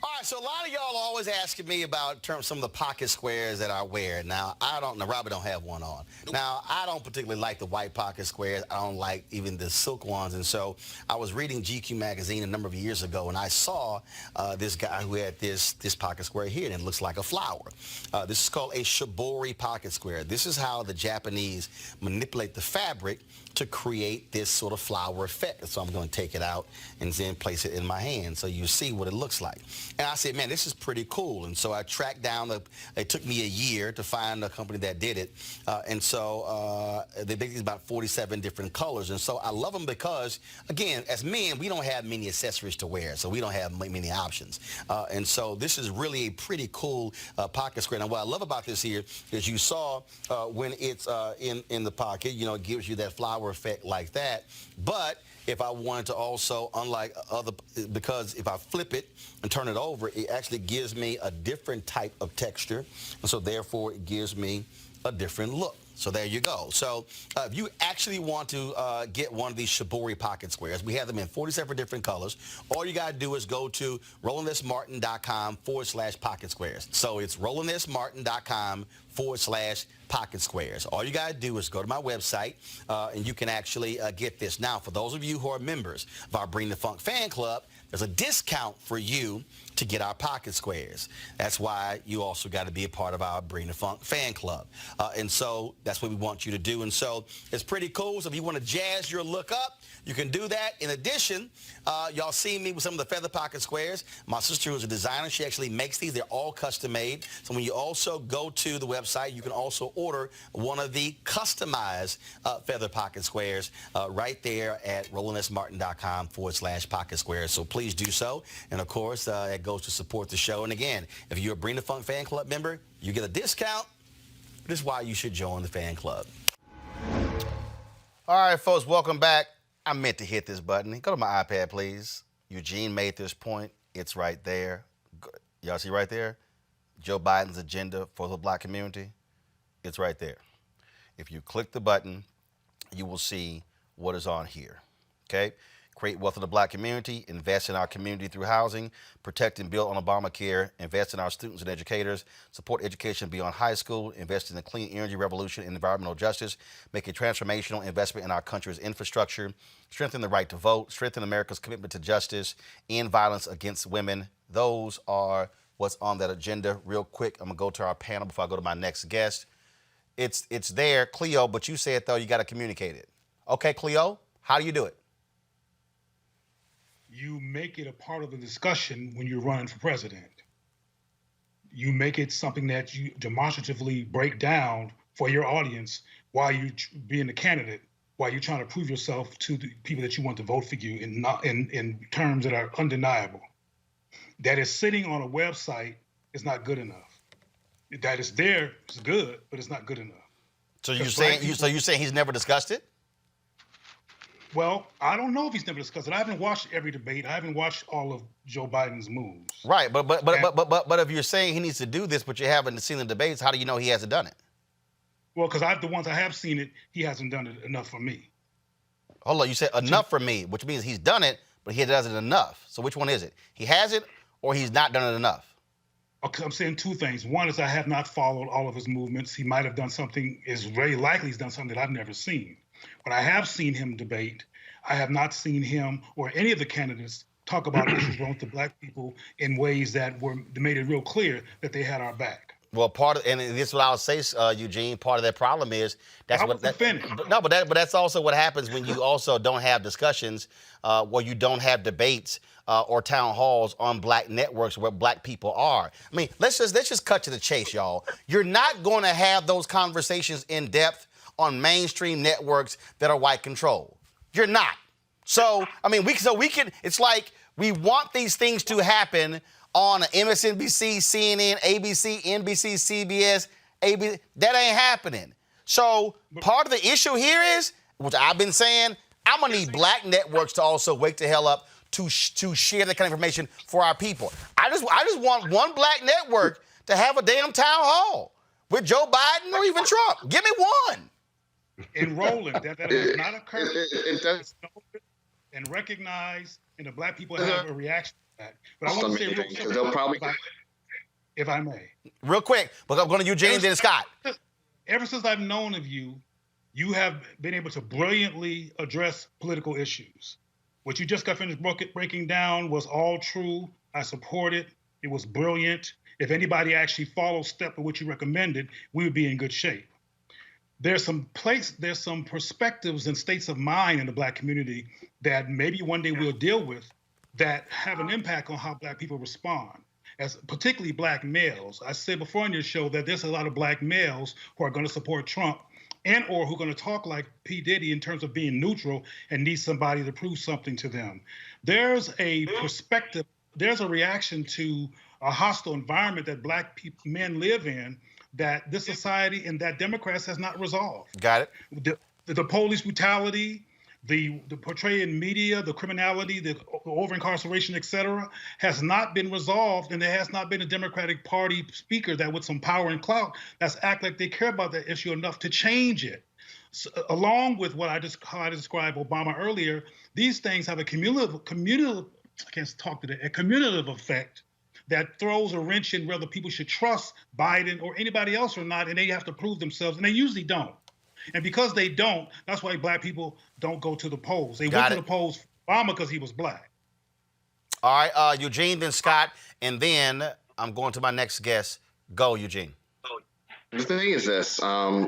All right, so a lot of y'all are always asking me about some of the pocket squares that I wear. Now, Robert don't have one on. Now, I don't particularly like the white pocket squares. I don't like even the silk ones. And so I was reading GQ magazine a number of years ago, and I saw this guy who had this pocket square here, and it looks like a flower. This is called a shibori pocket square. This is how the Japanese manipulate the fabric to create this sort of flower effect. So I'm going to take it out and then place it in my hand so you see what it looks like. And I said, man, this is pretty cool. And so I tracked down, it took me a year to find a company that did it. And so they make these about 47 different colors. And so I love them because, again, as men, we don't have many accessories to wear, so we don't have many options. And so this is really a pretty cool pocket square. Now, what I love about this here is you saw when it's in the pocket, you know, it gives you that flower effect like that. But if I wanted to also, unlike other, because if I flip it and turn it over, it actually gives me a different type of texture. And so therefore it gives me a different look. So there you go. So if you actually want to get one of these shibori pocket squares, we have them in 47 different colors. All you got to do is go to RolandSMartin.com/pocket squares. So it's RolandSMartin.com/pocket squares. All you got to do is go to my website, and you can actually get this. Now, for those of you who are members of our Bring the Funk fan club, there's a discount for you to get our pocket squares. That's why you also got to be a part of our Bring the Funk fan club. And so that's what we want you to do. And so it's pretty cool. So if you want to jazz your look up, you can do that. In addition, y'all see me with some of the feather pocket squares. My sister, who's a designer, she actually makes these. They're all custom made. So when you also go to the website, you can also order one of the customized feather pocket squares right there at RolandSMartin.com/pocket squares. So please do so. And of course, it goes to support the show. And again, if you're a Bring the Funk fan club member, you get a discount. This is why you should join the fan club. All right, folks, welcome back. I meant to hit this button. Go to my iPad, please. Eugene made this point. It's right there. Y'all see right there? Joe Biden's agenda for the black community, it's right there. If you click the button, you will see what is on here. Okay? Create wealth in the black community, invest in our community through housing, protect and build on Obamacare, invest in our students and educators, support education beyond high school, invest in the clean energy revolution and environmental justice, make a transformational investment in our country's infrastructure, strengthen the right to vote, strengthen America's commitment to justice, end violence against women. Those are what's on that agenda. Real quick, I'm gonna go to our panel before I go to my next guest. It's there, Cleo, but you said, though, you got to communicate it. Okay, Cleo, how do you do it? You make it a part of the discussion when you're running for president. You make it something that you demonstratively break down for your audience while you're being the candidate, while you're trying to prove yourself to the people that you want to vote for you in terms that are undeniable. That is sitting on a website is not good enough. That is there is good, but it's not good enough. So you're saying he's never discussed it? Well, I don't know if he's never discussed it. I haven't watched every debate. I haven't watched all of Joe Biden's moves. Right, but if you're saying he needs to do this, but you haven't seen the debates, how do you know he hasn't done it? Well, because the ones I have seen it, he hasn't done it enough for me. Hold on, you said enough for me, which means he's done it, but he doesn't enough. So which one is it? He has it, or he's not done it enough? Okay, I'm saying two things. One is I have not followed all of his movements. He might have done something, is very likely he's done something that I've never seen. But I have seen him debate. I have not seen him or any of the candidates talk about issues wrong to black people in ways that made it real clear that they had our back. Well, and this is what I'll say, Eugene, part of that problem is but that's also what happens when you also don't have discussions, where you don't have debates or town halls on black networks where black people are. I mean, let's just cut to the chase, y'all. You're not going to have those conversations in depth on mainstream networks that are white controlled. You're not. So, I mean, we can, it's like we want these things to happen on MSNBC, CNN, ABC, NBC, CBS, ABC. That ain't happening. So part of the issue here is, which I've been saying, I'm gonna need black networks to also wake the hell up to share that kind of information for our people. I just want one black network to have a damn town hall with Joe Biden or even Trump. Give me one. In Roland, that has not occurred. It does. And recognize, and the black people have a reaction to that. But I want to say real quick, if I may. Real quick, but I'm going to Eugene, then Scott. Ever since I've known of you, you have been able to brilliantly address political issues. What you just got finished breaking down was all true. I support it. It was brilliant. If anybody actually followed step of what you recommended, we would be in good shape. There's some perspectives and states of mind in the black community that maybe one day we'll deal with that have an impact on how black people respond, as particularly black males. I said before on your show that there's a lot of black males who are going to support Trump and or who are going to talk like P. Diddy in terms of being neutral and need somebody to prove something to them. There's a perspective, there's a reaction to a hostile environment that black men live in that this society and that Democrats has not resolved. Got it. The police brutality, the portrayal in media, the criminality, the over-incarceration, et cetera, has not been resolved, and there has not been a Democratic Party speaker that with some power and clout that's act like they care about that issue enough to change it. So, along with how I described Obama earlier, these things have a cumulative effect that throws a wrench in whether people should trust Biden or anybody else or not, and they have to prove themselves, and they usually don't. And because they don't, that's why black people don't go to the polls. They went to the polls for Obama because he was black. All right, Eugene, then Scott, and then I'm going to my next guest. Go, Eugene. The thing is this, a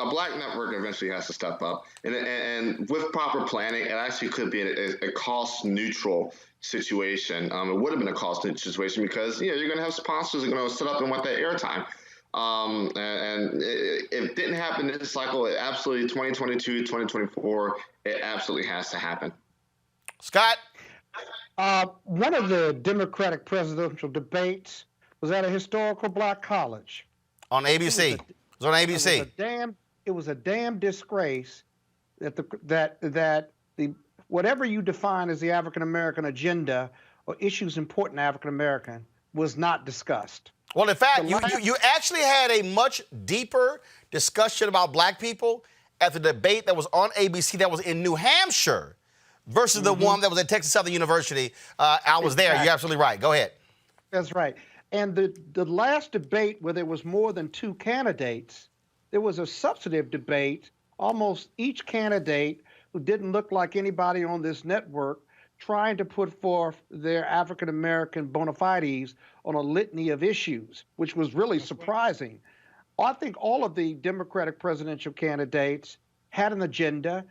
black network eventually has to step up, and with proper planning, it actually could be a cost-neutral situation. It would have been a cost-neutral situation because you're going to have sponsors that are going to set up and want that airtime. And it didn't happen this cycle. It absolutely 2022, 2024. It absolutely has to happen. Scott, one of the Democratic presidential debates was at a historical black college. On ABC. It was on ABC. It was a damn disgrace that whatever you define as the African American agenda or issues important to African American was not discussed. Well, in fact, The you, last- you you actually had a much deeper discussion about black people at the debate that was on ABC that was in New Hampshire versus the one that was at Texas Southern University. I was there. You're absolutely right. Go ahead. That's right. And the last debate where there was more than two candidates, there was a substantive debate. Almost each candidate who didn't look like anybody on this network trying to put forth their African American bona fides on a litany of issues, which was really surprising. I think all of the Democratic presidential candidates had an agenda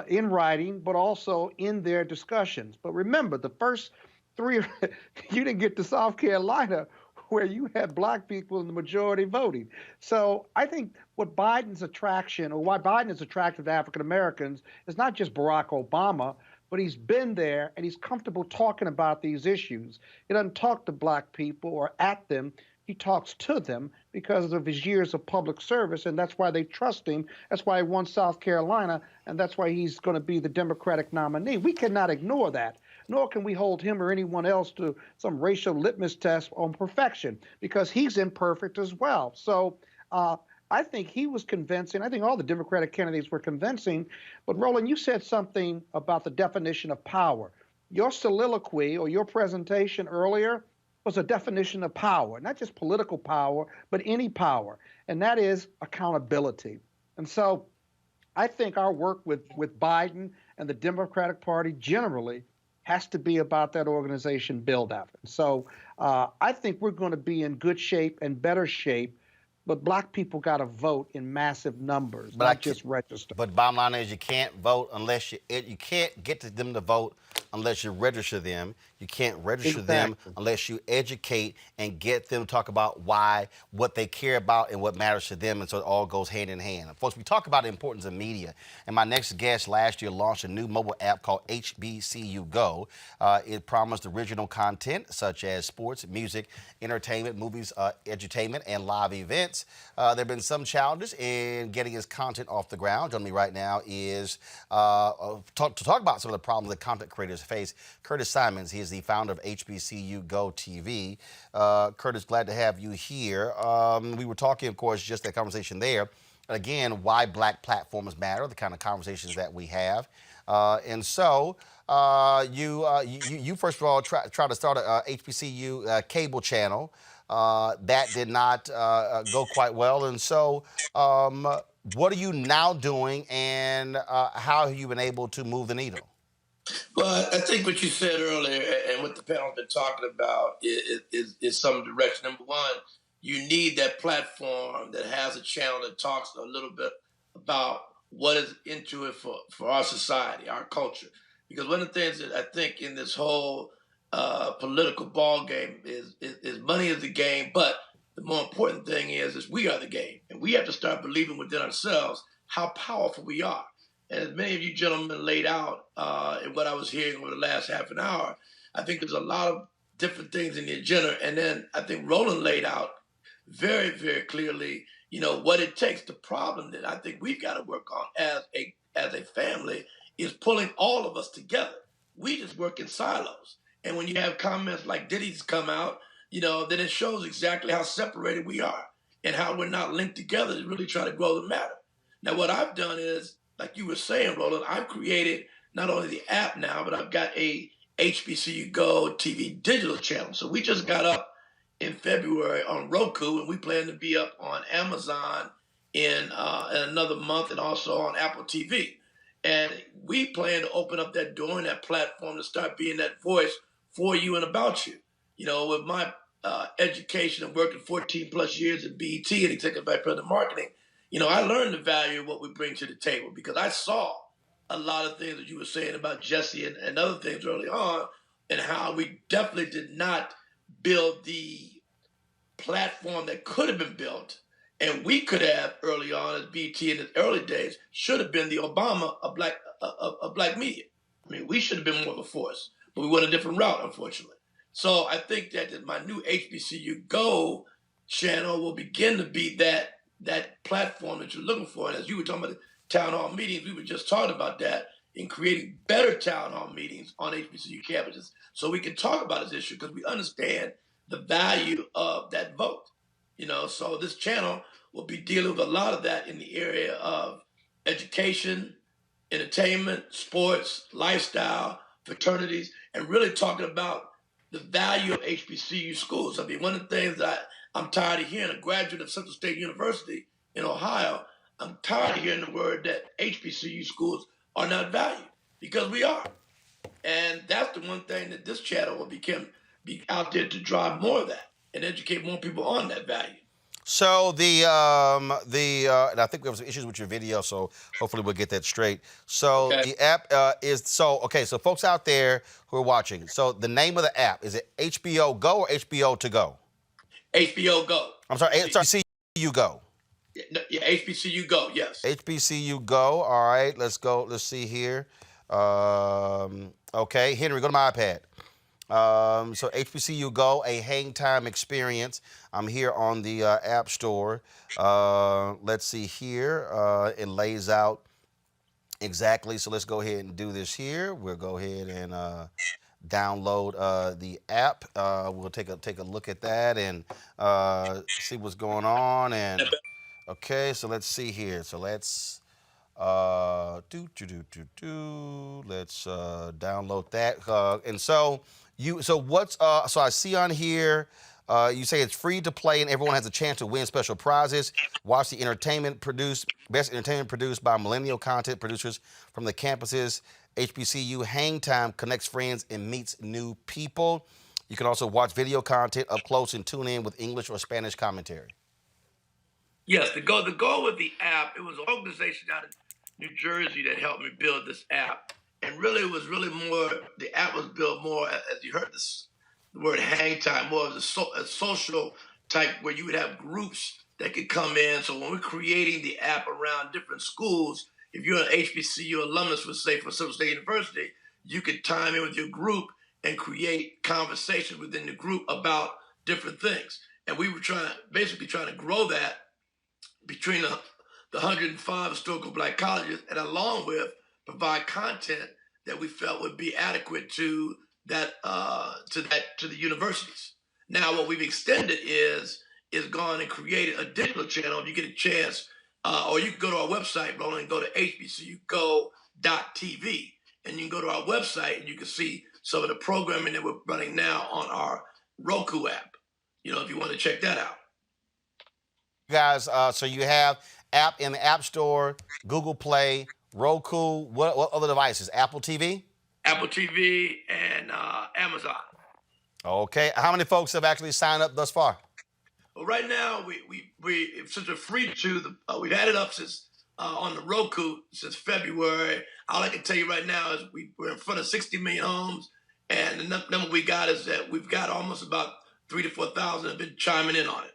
in writing, but also in their discussions. But remember, the first three, you didn't get to South Carolina where you had black people in the majority voting. So I think what Biden's attraction, or why Biden is attractive to African Americans, is not just Barack Obama, but he's been there and he's comfortable talking about these issues. He doesn't talk to black people or at them. He talks to them because of his years of public service, and that's why they trust him. That's why he won South Carolina, and that's why he's going to be the Democratic nominee. We cannot ignore that, nor can we hold him or anyone else to some racial litmus test on perfection, because he's imperfect as well. So I think he was convincing. I think all the Democratic candidates were convincing. But Roland, you said something about the definition of power. Your soliloquy or your presentation earlier was a definition of power, not just political power, but any power, and that is accountability. And so I think our work with Biden and the Democratic Party generally has to be about that organization build-out. And so I think we're going to be in good shape and better shape, but black people got to vote in massive numbers, not just register. But bottom line is you can't vote unless you can't get to them to vote unless you register them. You can't register them unless you educate and get them to talk about why, what they care about, and what matters to them. And so it all goes hand in hand. And folks, we talk about the importance of media. And my next guest last year launched a new mobile app called HBCU Go. It promised original content such as sports, music, entertainment, movies, edutainment, and live events. There have been some challenges in getting his content off the ground. Joining me right now is to talk about some of the problems that content creators face. Curtis Simons, he is the founder of HBCU Go TV. Curtis, glad to have you here. We were talking, of course, just that conversation there. Again, why black platforms matter, the kind of conversations that we have. And so you first of all try to start a HBCU cable channel. That did not go quite well. And so what are you now doing, and how have you been able to move the needle? Well, I think what you said earlier and what the panel's been talking about is some direction. Number one, you need that platform that has a channel that talks a little bit about what is into it for our society, our culture. Because one of the things that I think in this whole political ball game is money is the game, but the more important thing is we are the game. And we have to start believing within ourselves how powerful we are. And as many of you gentlemen laid out in what I was hearing over the last half an hour, I think there's a lot of different things in the agenda. And then I think Roland laid out very, very clearly, what it takes. The problem that I think we've got to work on as a family is pulling all of us together. We just work in silos. And when you have comments like Diddy's come out, then it shows exactly how separated we are and how we're not linked together to really try to grow the matter. Now, what I've done is, like you were saying, Roland, I've created not only the app now, but I've got a HBCU Go TV digital channel. So we just got up in February on Roku, and we plan to be up on Amazon in another month, and also on Apple TV. And we plan to open up that door and that platform to start being that voice for you and about you. With my education and working 14 plus years at BET and Executive Vice President of Marketing, I learned the value of what we bring to the table, because I saw a lot of things that you were saying about Jesse and other things early on, and how we definitely did not build the platform that could have been built. And we could have early on, as BT in its early days, should have been the Obama of black media. I mean, we should have been more of a force, but we went a different route, unfortunately. So I think that my new HBCU Go channel will begin to be that platform that you're looking for. And as you were talking about the town hall meetings, we were just talking about that in creating better town hall meetings on HBCU campuses so we can talk about this issue, because we understand the value of that vote. So this channel will be dealing with a lot of that in the area of education, entertainment, sports, lifestyle, fraternities, and really talking about the value of HBCU schools. I mean, one of the things that I'm tired of hearing, a graduate of Central State University in Ohio, I'm tired of hearing the word that HBCU schools are not valued, because we are. And that's the one thing that this channel will be out there to drive more of that and educate more people on that value. So and I think we have some issues with your video, so hopefully we'll get that straight. So Okay. the app so folks out there who are watching, so the name of the app, is it HBO Go or HBO to go? HBO Go. I'm sorry, HBCU Go. Yeah, HBCU Go, yes. HBCU Go, all right, let's go, let's see here. Okay, Henry, go to my iPad. So HBCU Go, a hang time experience. I'm here on the App Store. Let's see here. It lays out exactly. So let's go ahead and do this here. We'll go ahead and download the app. We'll take a look at that and see what's going on. And okay, so let's see here. So let's let's download that. And so so I see on here, you say it's free to play and everyone has a chance to win special prizes. Watch the best entertainment produced by millennial content producers from the campuses. HBCU Hang Time connects friends and meets new people. You can also watch video content up close and tune in with English or Spanish commentary. Yes, the goal with the app, it was an organization out of New Jersey that helped me build this app. And really, it was really more, the app was built more, as you heard the word hang time, more as a social type where you would have groups that could come in. So when we're creating the app around different schools, if you're an HBCU alumnus, for Central State University, you could time in with your group and create conversations within the group about different things. And we were basically trying to grow that between the 105 historical Black colleges, and along with provide content that we felt would be adequate to the universities. Now, what we've extended is gone and created a digital channel. If you get a chance, or you can go to our website, Roland, and go to hbcugo.tv, and you can go to our website and you can see some of the programming that we're running now on our Roku app. If you want to check that out. Guys, so you have app in the App Store, Google Play, Roku, what other devices? Apple TV? Apple TV and Amazon. Okay. How many folks have actually signed up thus far? Well, right now, since we're free to, we've had it up since on the Roku since February. All I can tell you right now is we're in front of 60 million homes, and the number we got is that we've got almost about 3,000 to 4,000 have been chiming in on it.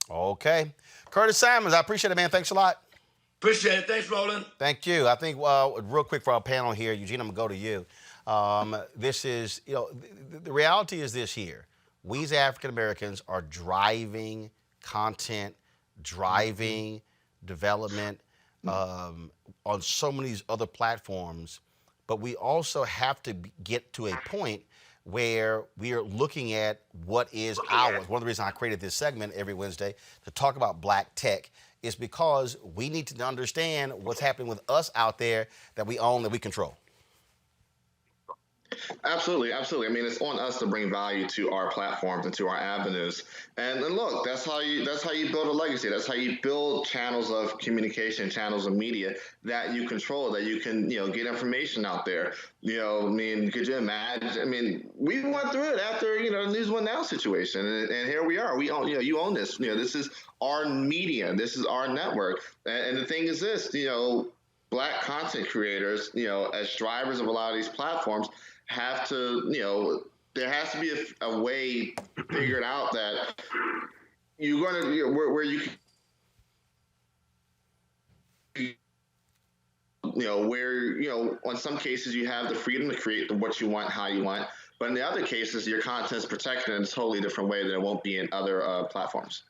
Okay. Curtis Simons, I appreciate it, man. Thanks a lot. Appreciate it. Thanks, Roland. Thank you. I think, real quick for our panel here, Eugene, I'm going to go to you. This is, the reality is this here. We as African Americans are driving content, driving development on so many other platforms, but we also have to get to a point where we are looking at what is ours. One of the reasons I created this segment every Wednesday to talk about Black tech is because we need to understand what's happening with us out there that we own, that we control. Absolutely, absolutely. I mean, it's on us to bring value to our platforms and to our avenues. And look, that's how you build a legacy. That's how you build channels of communication, channels of media that you control, that you can, get information out there. I mean, could you imagine? I mean, we went through it after, the News One Now situation, and here we are. We own, you own this. This is our media. This is our network. And the thing is this, Black content creators, as drivers of a lot of these platforms, have to, there has to be a way figured out that you're going to, where you can, where, on some cases you have the freedom to create what you want, how you want, but in the other cases, your content is protected in a totally different way than it won't be in other platforms.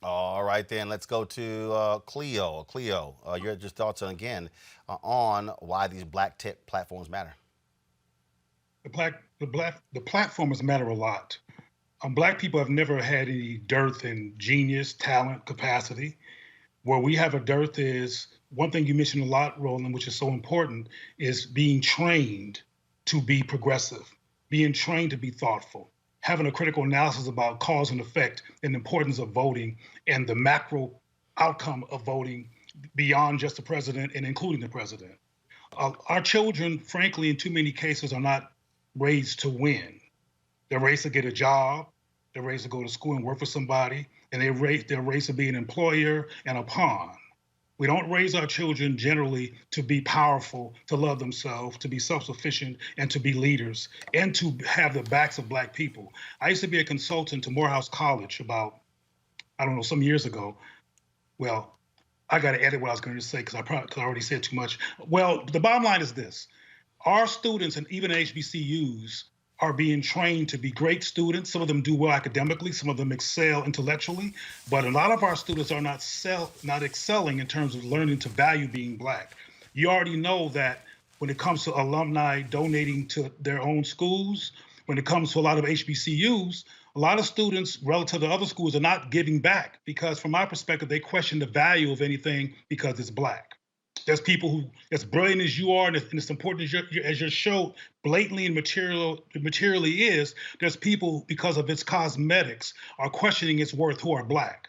All right, then let's go to Cleo. Cleo, your thoughts on why these Black tech platforms matter. The platforms matter a lot. Black people have never had any dearth in genius, talent, capacity. Where we have a dearth is one thing you mentioned a lot, Roland, which is so important, is being trained to be progressive, being trained to be thoughtful, having a critical analysis about cause and effect and the importance of voting and the macro outcome of voting beyond just the president and including the president. Our children, frankly, in too many cases are not raised to win. They're raised to get a job, they're raised to go to school and work for somebody, and they're raised to be an employer and a pawn. We don't raise our children generally to be powerful, to love themselves, to be self-sufficient, and to be leaders, and to have the backs of Black people. I used to be a consultant to Morehouse College about, some years ago. Well, I got to edit what I was going to say because I already said too much. Well, the bottom line is this. Our students and even HBCUs are being trained to be great students. Some of them do well academically, some of them excel intellectually, but a lot of our students are not excelling in terms of learning to value being Black. You already know that when it comes to alumni donating to their own schools, when it comes to a lot of HBCUs, a lot of students relative to other schools are not giving back because from my perspective, they question the value of anything because it's Black. There's people who, as brilliant as you are, and as important as your show blatantly and materially is, there's people, because of its cosmetics, are questioning its worth who are Black.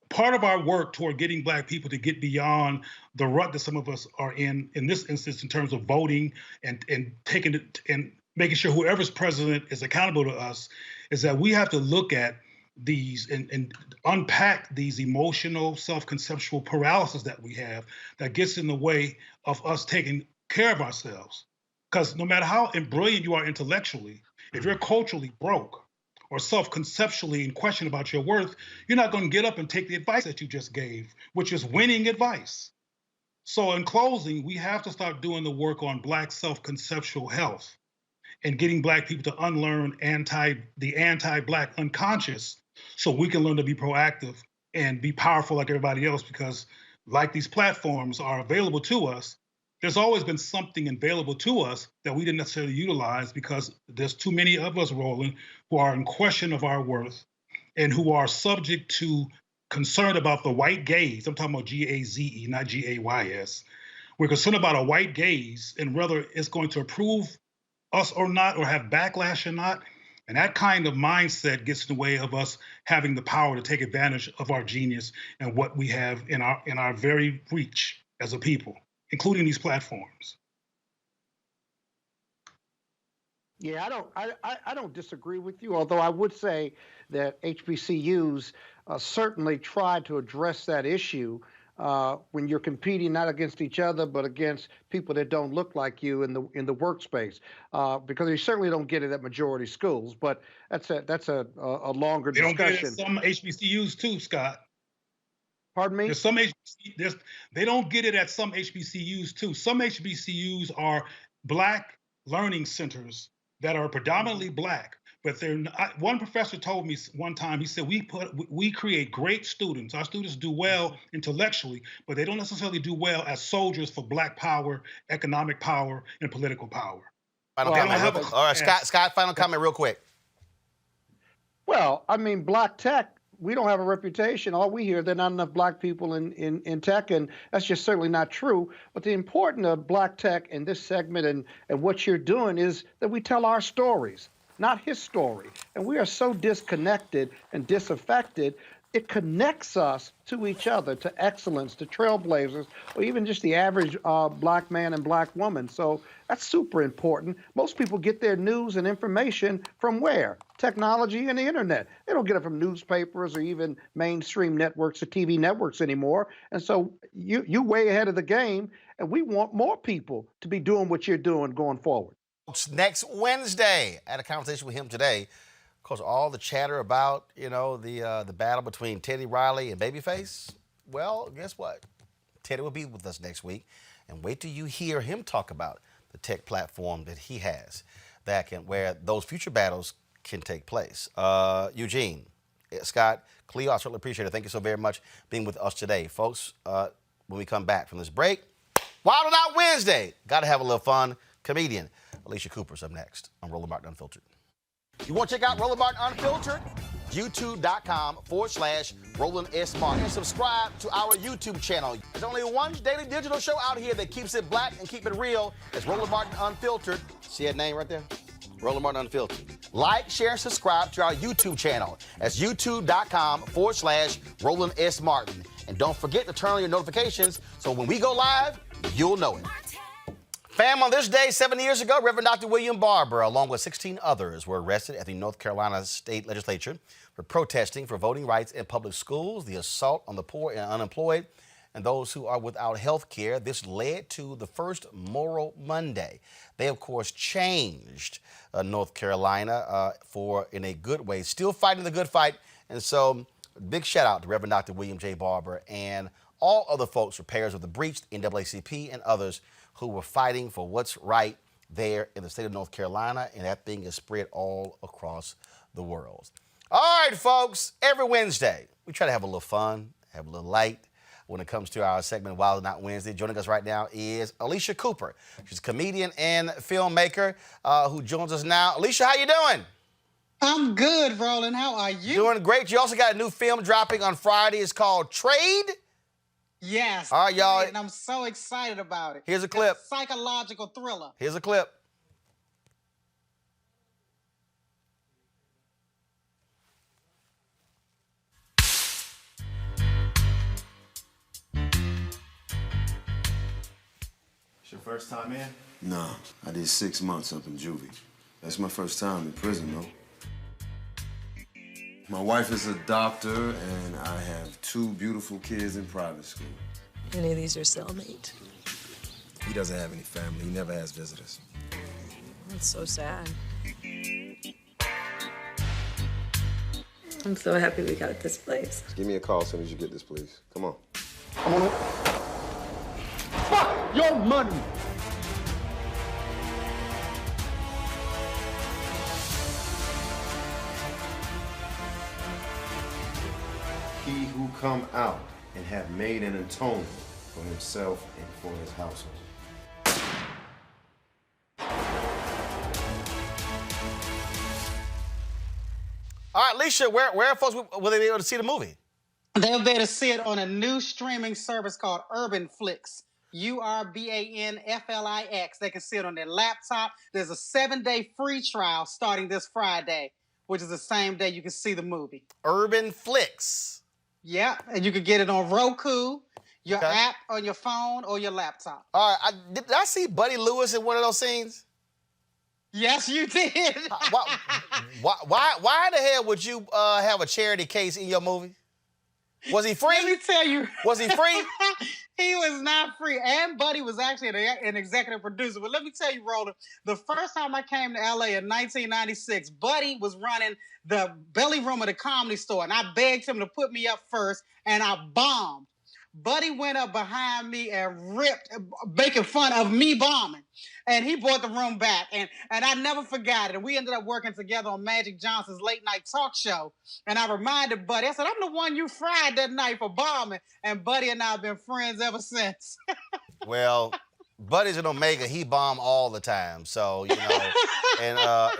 Part of our work toward getting Black people to get beyond the rut that some of us are in this instance, in terms of voting and taking it and making sure whoever's president is accountable to us, is that we have to look at these and unpack these emotional, self-conceptual paralysis that we have that gets in the way of us taking care of ourselves. Because no matter how brilliant you are intellectually, if you're culturally broke or self-conceptually in question about your worth, you're not going to get up and take the advice that you just gave, which is winning advice. So in closing, we have to start doing the work on Black self-conceptual health and getting Black people to unlearn the anti-Black unconscious so we can learn to be proactive and be powerful like everybody else, because like these platforms are available to us, there's always been something available to us that we didn't necessarily utilize because there's too many of us, Roland, who are in question of our worth and who are subject to concern about the white gaze. I'm talking about G-A-Z-E, not G-A-Y-S. We're concerned about a white gaze and whether it's going to approve us or not, or have backlash or not. And that kind of mindset gets in the way of us having the power to take advantage of our genius and what we have in our very reach as a people, including these platforms. Yeah, I don't disagree with you, although I would say that HBCUs certainly try to address that issue when you're competing not against each other, but against people that don't look like you in the workspace, because you certainly don't get it at majority schools. But that's a longer discussion. They don't get it at some HBCUs too, Scott. Pardon me? They don't get it at some HBCUs too. Some HBCUs are Black learning centers that are predominantly Black. But they're not. One professor told me one time, he said, we create great students. Our students do well intellectually, but they don't necessarily do well as soldiers for Black power, economic power, and political power. All right, Scott, final comment real quick. Well, I mean, Black tech, we don't have a reputation. All we hear, there are not enough Black people in tech, and that's just certainly not true. But the importance of Black tech in this segment and what you're doing is that we tell our stories, not his story. And we are so disconnected and disaffected, it connects us to each other, to excellence, to trailblazers, or even just the average Black man and Black woman. So that's super important. Most people get their news and information from where? Technology and the internet. They don't get it from newspapers or even mainstream networks or TV networks anymore. And so you're way ahead of the game, and we want more people to be doing what you're doing going forward. Next Wednesday, I had a conversation with him today. Of course, all the chatter about, the battle between Teddy Riley and Babyface. Well, guess what? Teddy will be with us next week. And wait till you hear him talk about the tech platform that he has where those future battles can take place. Eugene, Scott, Cleo, I certainly appreciate it. Thank you so very much being with us today. Folks, when we come back from this break, Wild Out Wednesday. Got to have a little fun. Comedian Alycia Cooper's up next on Roland Martin Unfiltered. You want to check out Roland Martin Unfiltered? YouTube.com/Roland S. Martin. And subscribe to our YouTube channel. There's only one daily digital show out here that keeps it black and keep it real. It's Roland Martin Unfiltered. See that name right there? Roland Martin Unfiltered. Like, share, and subscribe to our YouTube channel. That's YouTube.com/Roland S. Martin. And don't forget to turn on your notifications so when we go live, you'll know it. Fam, on this day, 7 years ago, Reverend Dr. William Barber, along with 16 others, were arrested at the North Carolina State Legislature for protesting for voting rights in public schools, the assault on the poor and unemployed, and those who are without health care. This led to the first Moral Monday. They, of course, changed North Carolina in a good way, still fighting the good fight. And so, big shout out to Reverend Dr. William J. Barber and all other folks, repairs of the breach, NAACP, and others who were fighting for what's right there in the state of North Carolina, and that thing is spread all across the world. All right, folks, every Wednesday, we try to have a little fun, have a little light when it comes to our segment Wild Not Wednesday. Joining us right now is Alycia Cooper. She's a comedian and filmmaker who joins us now. Alycia, how you doing? I'm good, Roland. How are you? Doing great. You also got a new film dropping on Friday. It's called Trade. Yes. All right, y'all. And I'm so excited about it. Here's a clip. It's a psychological thriller. Here's a clip. It's your first time in? Nah, I did 6 months up in juvie. That's my first time in prison, though. My wife is a doctor, and I have 2 beautiful kids in private school. Any of these are cellmate? He doesn't have any family. He never has visitors. That's so sad. I'm so happy we got this place. Give me a call as soon as you get this, please. Come on. Come on. Fuck your money. He who come out and have made an atonement for himself and for his household. All right, Alycia, where folks will they be able to see the movie? They'll be able to see it on a new streaming service called Urban Flix. URBANFLIX. They can see it on their laptop. There's a 7-day free trial starting this Friday, which is the same day you can see the movie. Urban Flix. Yeah, and you can get it on Roku, your app on your phone, or your laptop. All right, did I see Buddy Lewis in one of those scenes? Yes, you did. Why the hell would you have a charity case in your movie? Was he free? Let me tell you. Was he free? He was not free. And Buddy was actually an executive producer. But let me tell you, Roland, the first time I came to LA in 1996, Buddy was running the belly room of the Comedy Store. And I begged him to put me up first, and I bombed. Buddy went up behind me and ripped, making fun of me bombing. And he brought the room back. And I never forgot it. And we ended up working together on Magic Johnson's late night talk show. And I reminded Buddy, I said, I'm the one you fried that night for bombing. And Buddy and I have been friends ever since. Well, Buddy's an Omega. He bomb all the time. So, you know, and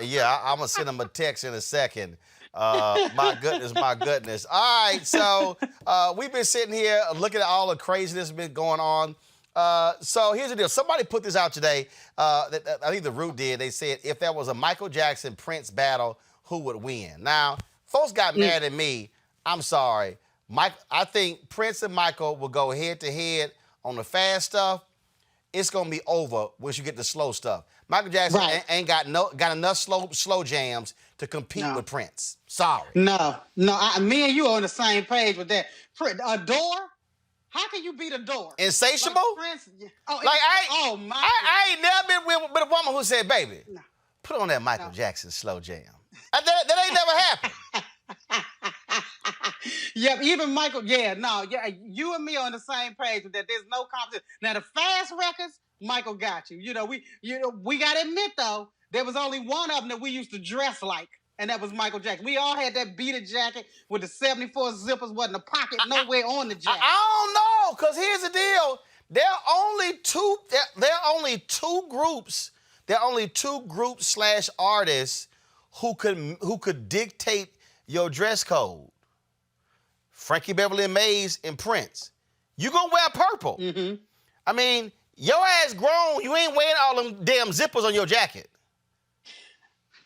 yeah, I'm going to send him a text in a second. My goodness, my goodness. All right, so we've been sitting here looking at all the craziness that's been going on. So here's the deal. Somebody put this out today. I think The Root did. They said if there was a Michael Jackson-Prince battle, who would win? Now, folks got mad at me. I'm sorry. I think Prince and Michael will go head-to-head on the fast stuff. It's going to be over once you get the slow stuff. Michael Jackson ain't got enough slow jams to compete with Prince. Sorry. No. Me and you are on the same page with that. Adore? How can you beat Adore? Insatiable? Like Prince, I ain't never been with a woman who said, baby, put on that Michael Jackson slow jam. That ain't never happened. Yep, even Michael, you and me are on the same page with that. There's no competition. Now, the fast records, Michael got you. We got to admit, though, there was only one of them that we used to dress like, and that was Michael Jackson. We all had that beaded jacket with the 74 zippers, wasn't a pocket nowhere on the jacket. I don't know, because here's the deal. There are only two groups / artists who could dictate your dress code. Frankie Beverly and Maze and Prince. You gonna wear purple. Mm-hmm. I mean, your ass grown. You ain't wearing all them damn zippers on your jacket.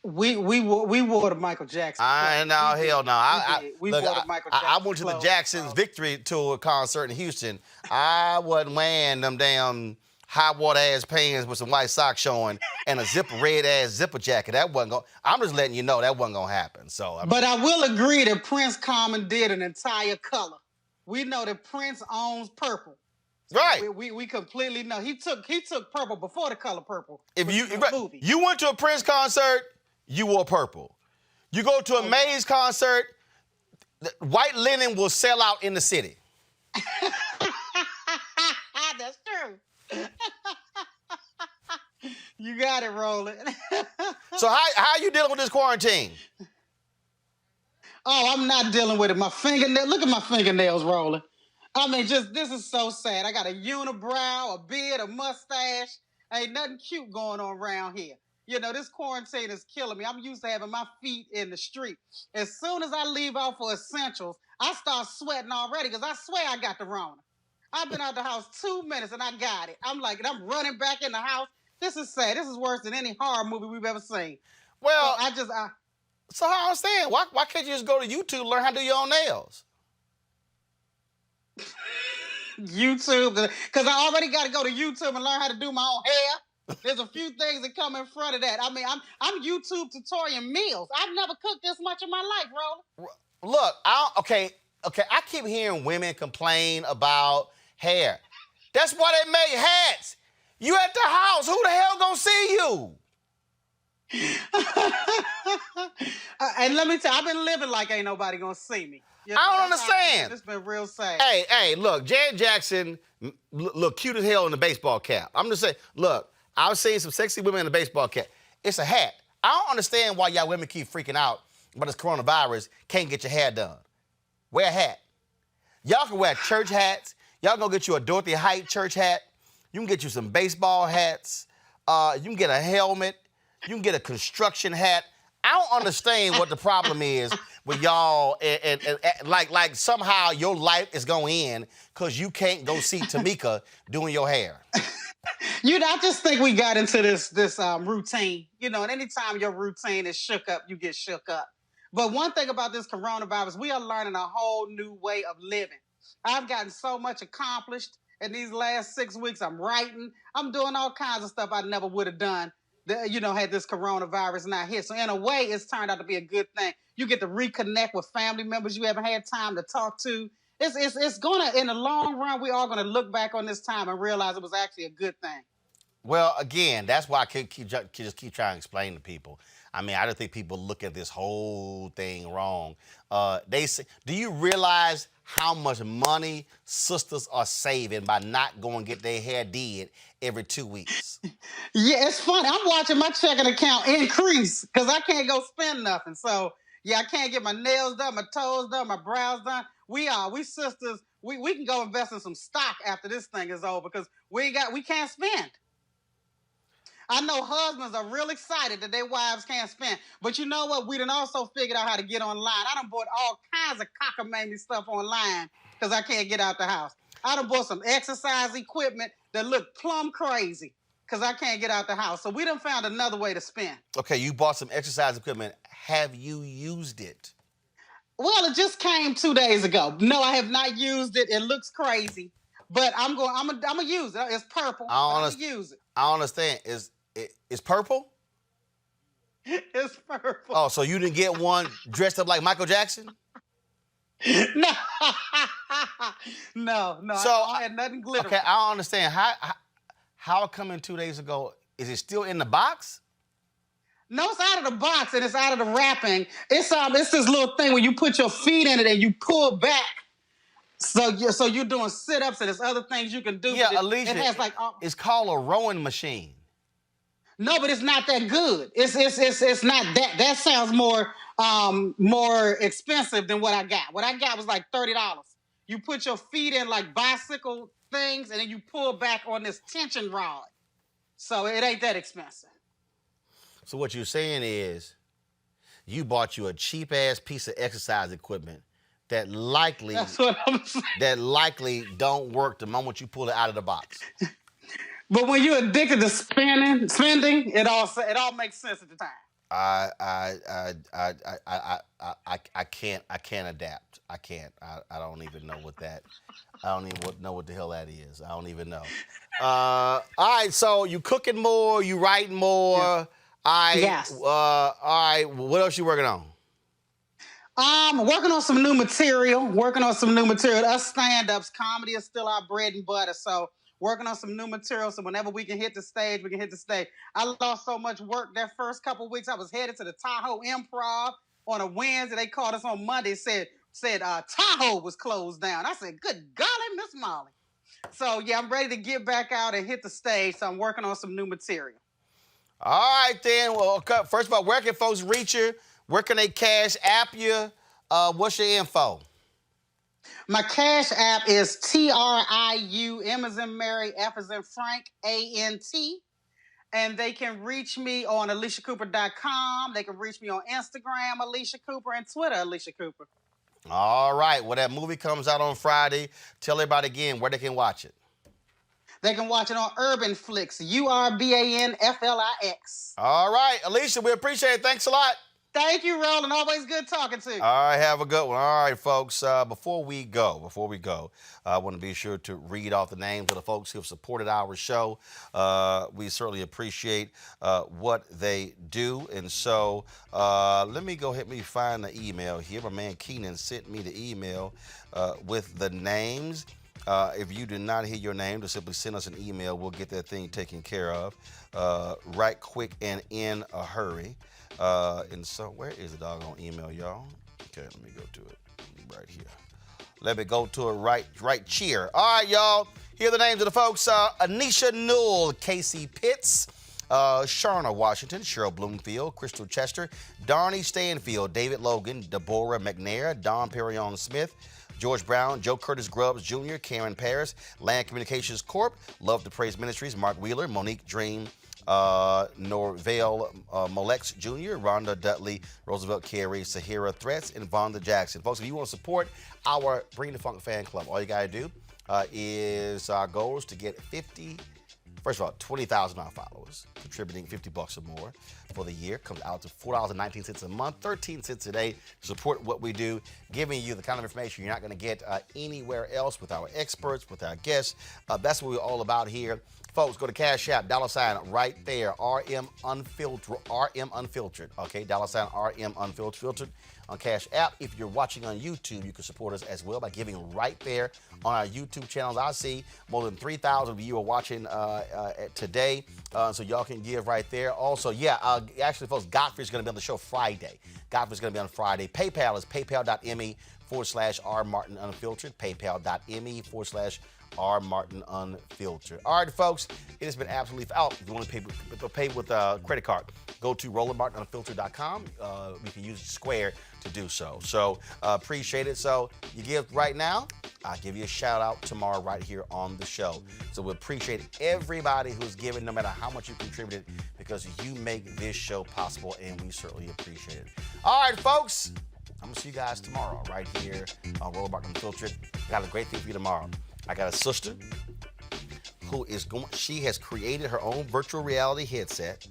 We wore the Michael Jackson. Hell no. We wore the Michael Jackson. I went to the clothes, Jackson's Victory Tour concert in Houston. I wasn't wearing them damn high water ass pants with some white socks showing and a red ass zipper jacket. That wasn't going. I'm just letting you know that wasn't gonna happen. So, but I will agree that Prince commandeered an entire color. We know that Prince owns purple. Right. We completely know he took purple before the color purple. If you went to a Prince concert, you wore purple. You go to a Maze concert, white linen will sell out in the city. That's true. You got it, Roland. So how you dealing with this quarantine? Oh, I'm not dealing with it. My fingernail. Look at my fingernails, Roland. I mean, this is so sad. I got a unibrow, a beard, a mustache. Ain't nothing cute going on around here. You know, this quarantine is killing me. I'm used to having my feet in the street. As soon as I leave out for essentials, I start sweating already because I swear I got the Rona. I've been out the house 2 minutes and I got it. I'm running back in the house. This is sad. This is worse than any horror movie we've ever seen. Well, so I understand. Why can't you just go to YouTube and learn how to do your own nails? YouTube, because I already got to go to YouTube and learn how to do my own hair. There's a few things that come in front of that. I mean, I'm YouTube tutorial meals. I've never cooked this much in my life, Roland. Look, I keep hearing women complain about hair. That's why they make hats. You at the house. Who the hell gonna see you? And let me tell you, I've been living like ain't nobody gonna see me. You know, I don't understand. It's been real sad. Hey, look, Janet Jackson look cute as hell in the baseball cap. I'm just saying, look, I've seen some sexy women in the baseball cap. It's a hat. I don't understand why y'all women keep freaking out about this coronavirus, can't get your hair done. Wear a hat. Y'all can wear church hats. Y'all go get you a Dorothy Height church hat. You can get you some baseball hats. You can get a helmet. You can get a construction hat. I don't understand what the problem is with y'all and like somehow your life is going to end because you can't go see Tamika doing your hair. I just think we got into this routine. You know, and anytime your routine is shook up, you get shook up. But one thing about this coronavirus, we are learning a whole new way of living. I've gotten so much accomplished in these last 6 weeks. I'm writing. I'm doing all kinds of stuff I never would have done, had this coronavirus not hit. So in a way, it's turned out to be a good thing. You get to reconnect with family members you haven't had time to talk to. It's going to, in the long run, we are going to look back on this time and realize it was actually a good thing. Well, again, that's why I keep trying to explain to people. I mean, I don't think people look at this whole thing wrong. They say, do you realize how much money sisters are saving by not going to get their hair did every 2 weeks? Yeah, it's funny. I'm watching my checking account increase because I can't go spend nothing. So, yeah, I can't get my nails done, my toes done, my brows done. We sisters, we can go invest in some stock after this thing is over because we can't spend. I know husbands are real excited that their wives can't spend. But you know what? We done also figured out how to get online. I done bought all kinds of cockamamie stuff online because I can't get out the house. I done bought some exercise equipment that look plumb crazy because I can't get out the house. So we done found another way to spend. Okay, you bought some exercise equipment. Have you used it? Well, it just came 2 days ago. No, I have not used it. It looks crazy. But I'm gonna use it. It's purple. I'm gonna use it. I don't understand. It's purple? It's purple. Oh, so you didn't get one dressed up like Michael Jackson? No. No. So, I had nothing glitter. Okay, I don't understand. How it come in 2 days ago? Is it still in the box? No, it's out of the box and it's out of the wrapping. It's this little thing where you put your feet in it and you pull back. So you're doing sit-ups and there's other things you can do. Yeah, Alycia, it has it's called a rowing machine. No, but it's not that good. It's not that. That sounds more expensive than what I got. What I got was like $30. You put your feet in like bicycle things and then you pull back on this tension rod. So it ain't that expensive. So what you're saying is you bought you a cheap ass piece of exercise equipment that likely That's what I'm saying. that likely don't work the moment you pull it out of the box. But when you're addicted to spending, it all makes sense at the time. I can't adapt. I can't. I don't even know what that. I don't even know what the hell that is. I don't even know. All right, so you cooking more, you writing more. Yes. All right. What else you working on? Working on some new material. Us stand-ups, comedy is still our bread and butter. So working on some new material. So whenever we can hit the stage, we can hit the stage. I lost so much work that first couple of weeks. I was headed to the Tahoe Improv on a Wednesday. They called us on Monday. Said Tahoe was closed down. I said, good golly, Miss Molly. So yeah, I'm ready to get back out and hit the stage. So I'm working on some new material. All right, then. Well, first of all, where can folks reach you? Where can they cash app you? What's your info? My Cash App is TRIU, M as in Mary, F as in Frank, ANT. And they can reach me on AlyciaCooper.com. They can reach me on Instagram, Alycia Cooper, and Twitter, Alycia Cooper. All right. Well, that movie comes out on Friday. Tell everybody again where they can watch it. They can watch it on Urban Flix, URBANFLIX. All right. Alycia, we appreciate it. Thanks a lot. Thank you, Roland. Always good talking to you. All right, have a good one. All right, folks, before we go, I want to be sure to read off the names of the folks who have supported our show. We certainly appreciate what they do. And so let me go ahead and find the email here. My man Keenan sent me the email with the names. If you do not hear your name, just simply send us an email. We'll get that thing taken care of right quick and in a hurry. And so where is the doggone email, y'all? Okay, let me go to it right here. Let me go to it right cheer. All right, y'all. Here are the names of the folks. Anisha Newell, Casey Pitts, Sharna Washington, Cheryl Bloomfield, Crystal Chester, Darnie Stanfield, David Logan, Deborah McNair, Don Perrion Smith, George Brown, Joe Curtis Grubbs Jr., Karen Paris, Land Communications Corp., Love to Praise Ministries, Mark Wheeler, Monique Dream, Norvale Molex Jr., Rhonda Dudley, Roosevelt Carey, Sahira Threats, and Vonda Jackson. Folks, if you want to support our Bring the Funk fan club, all you got to do is our goal is to get 20,000 followers, contributing $50 or more for the year. Comes out to $4.19 a month, 13 cents a day to support what we do, giving you the kind of information you're not going to get anywhere else with our experts, with our guests. That's what we're all about here. Folks, go to Cash App, $ right there, RM Unfiltered, okay? $ RM Unfiltered on Cash App. If you're watching on YouTube, you can support us as well by giving right there on our YouTube channels. I see more than 3,000 of you are watching today, so y'all can give right there. Also, actually, folks, Godfrey's going to be on the show Friday. Godfrey's going to be on Friday. PayPal is paypal.me/RMartinUnfiltered, paypal.me/RMartinUnfiltered. All right, folks, it has been absolutely if you want to pay with a credit card, go to RolandMartinUnfiltered.com. We can use Square to do so. So appreciate it. So you give right now, I'll give you a shout out tomorrow right here on the show. So we appreciate everybody who's given, no matter how much you contributed, because you make this show possible, and we certainly appreciate it. All right, folks, I'm gonna see you guys tomorrow right here on Roland Martin Unfiltered. Got a great thing for you tomorrow. I got a sister who she has created her own virtual reality headset.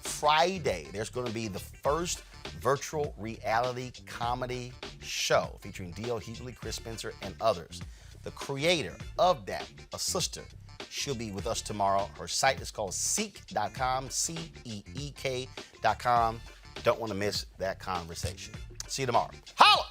Friday, there's going to be the first virtual reality comedy show featuring D.L. Hughley, Chris Spencer, and others. The creator of that, a sister, she'll be with us tomorrow. Her site is called Seek.com, CEEK.com. Don't want to miss that conversation. See you tomorrow. Holla!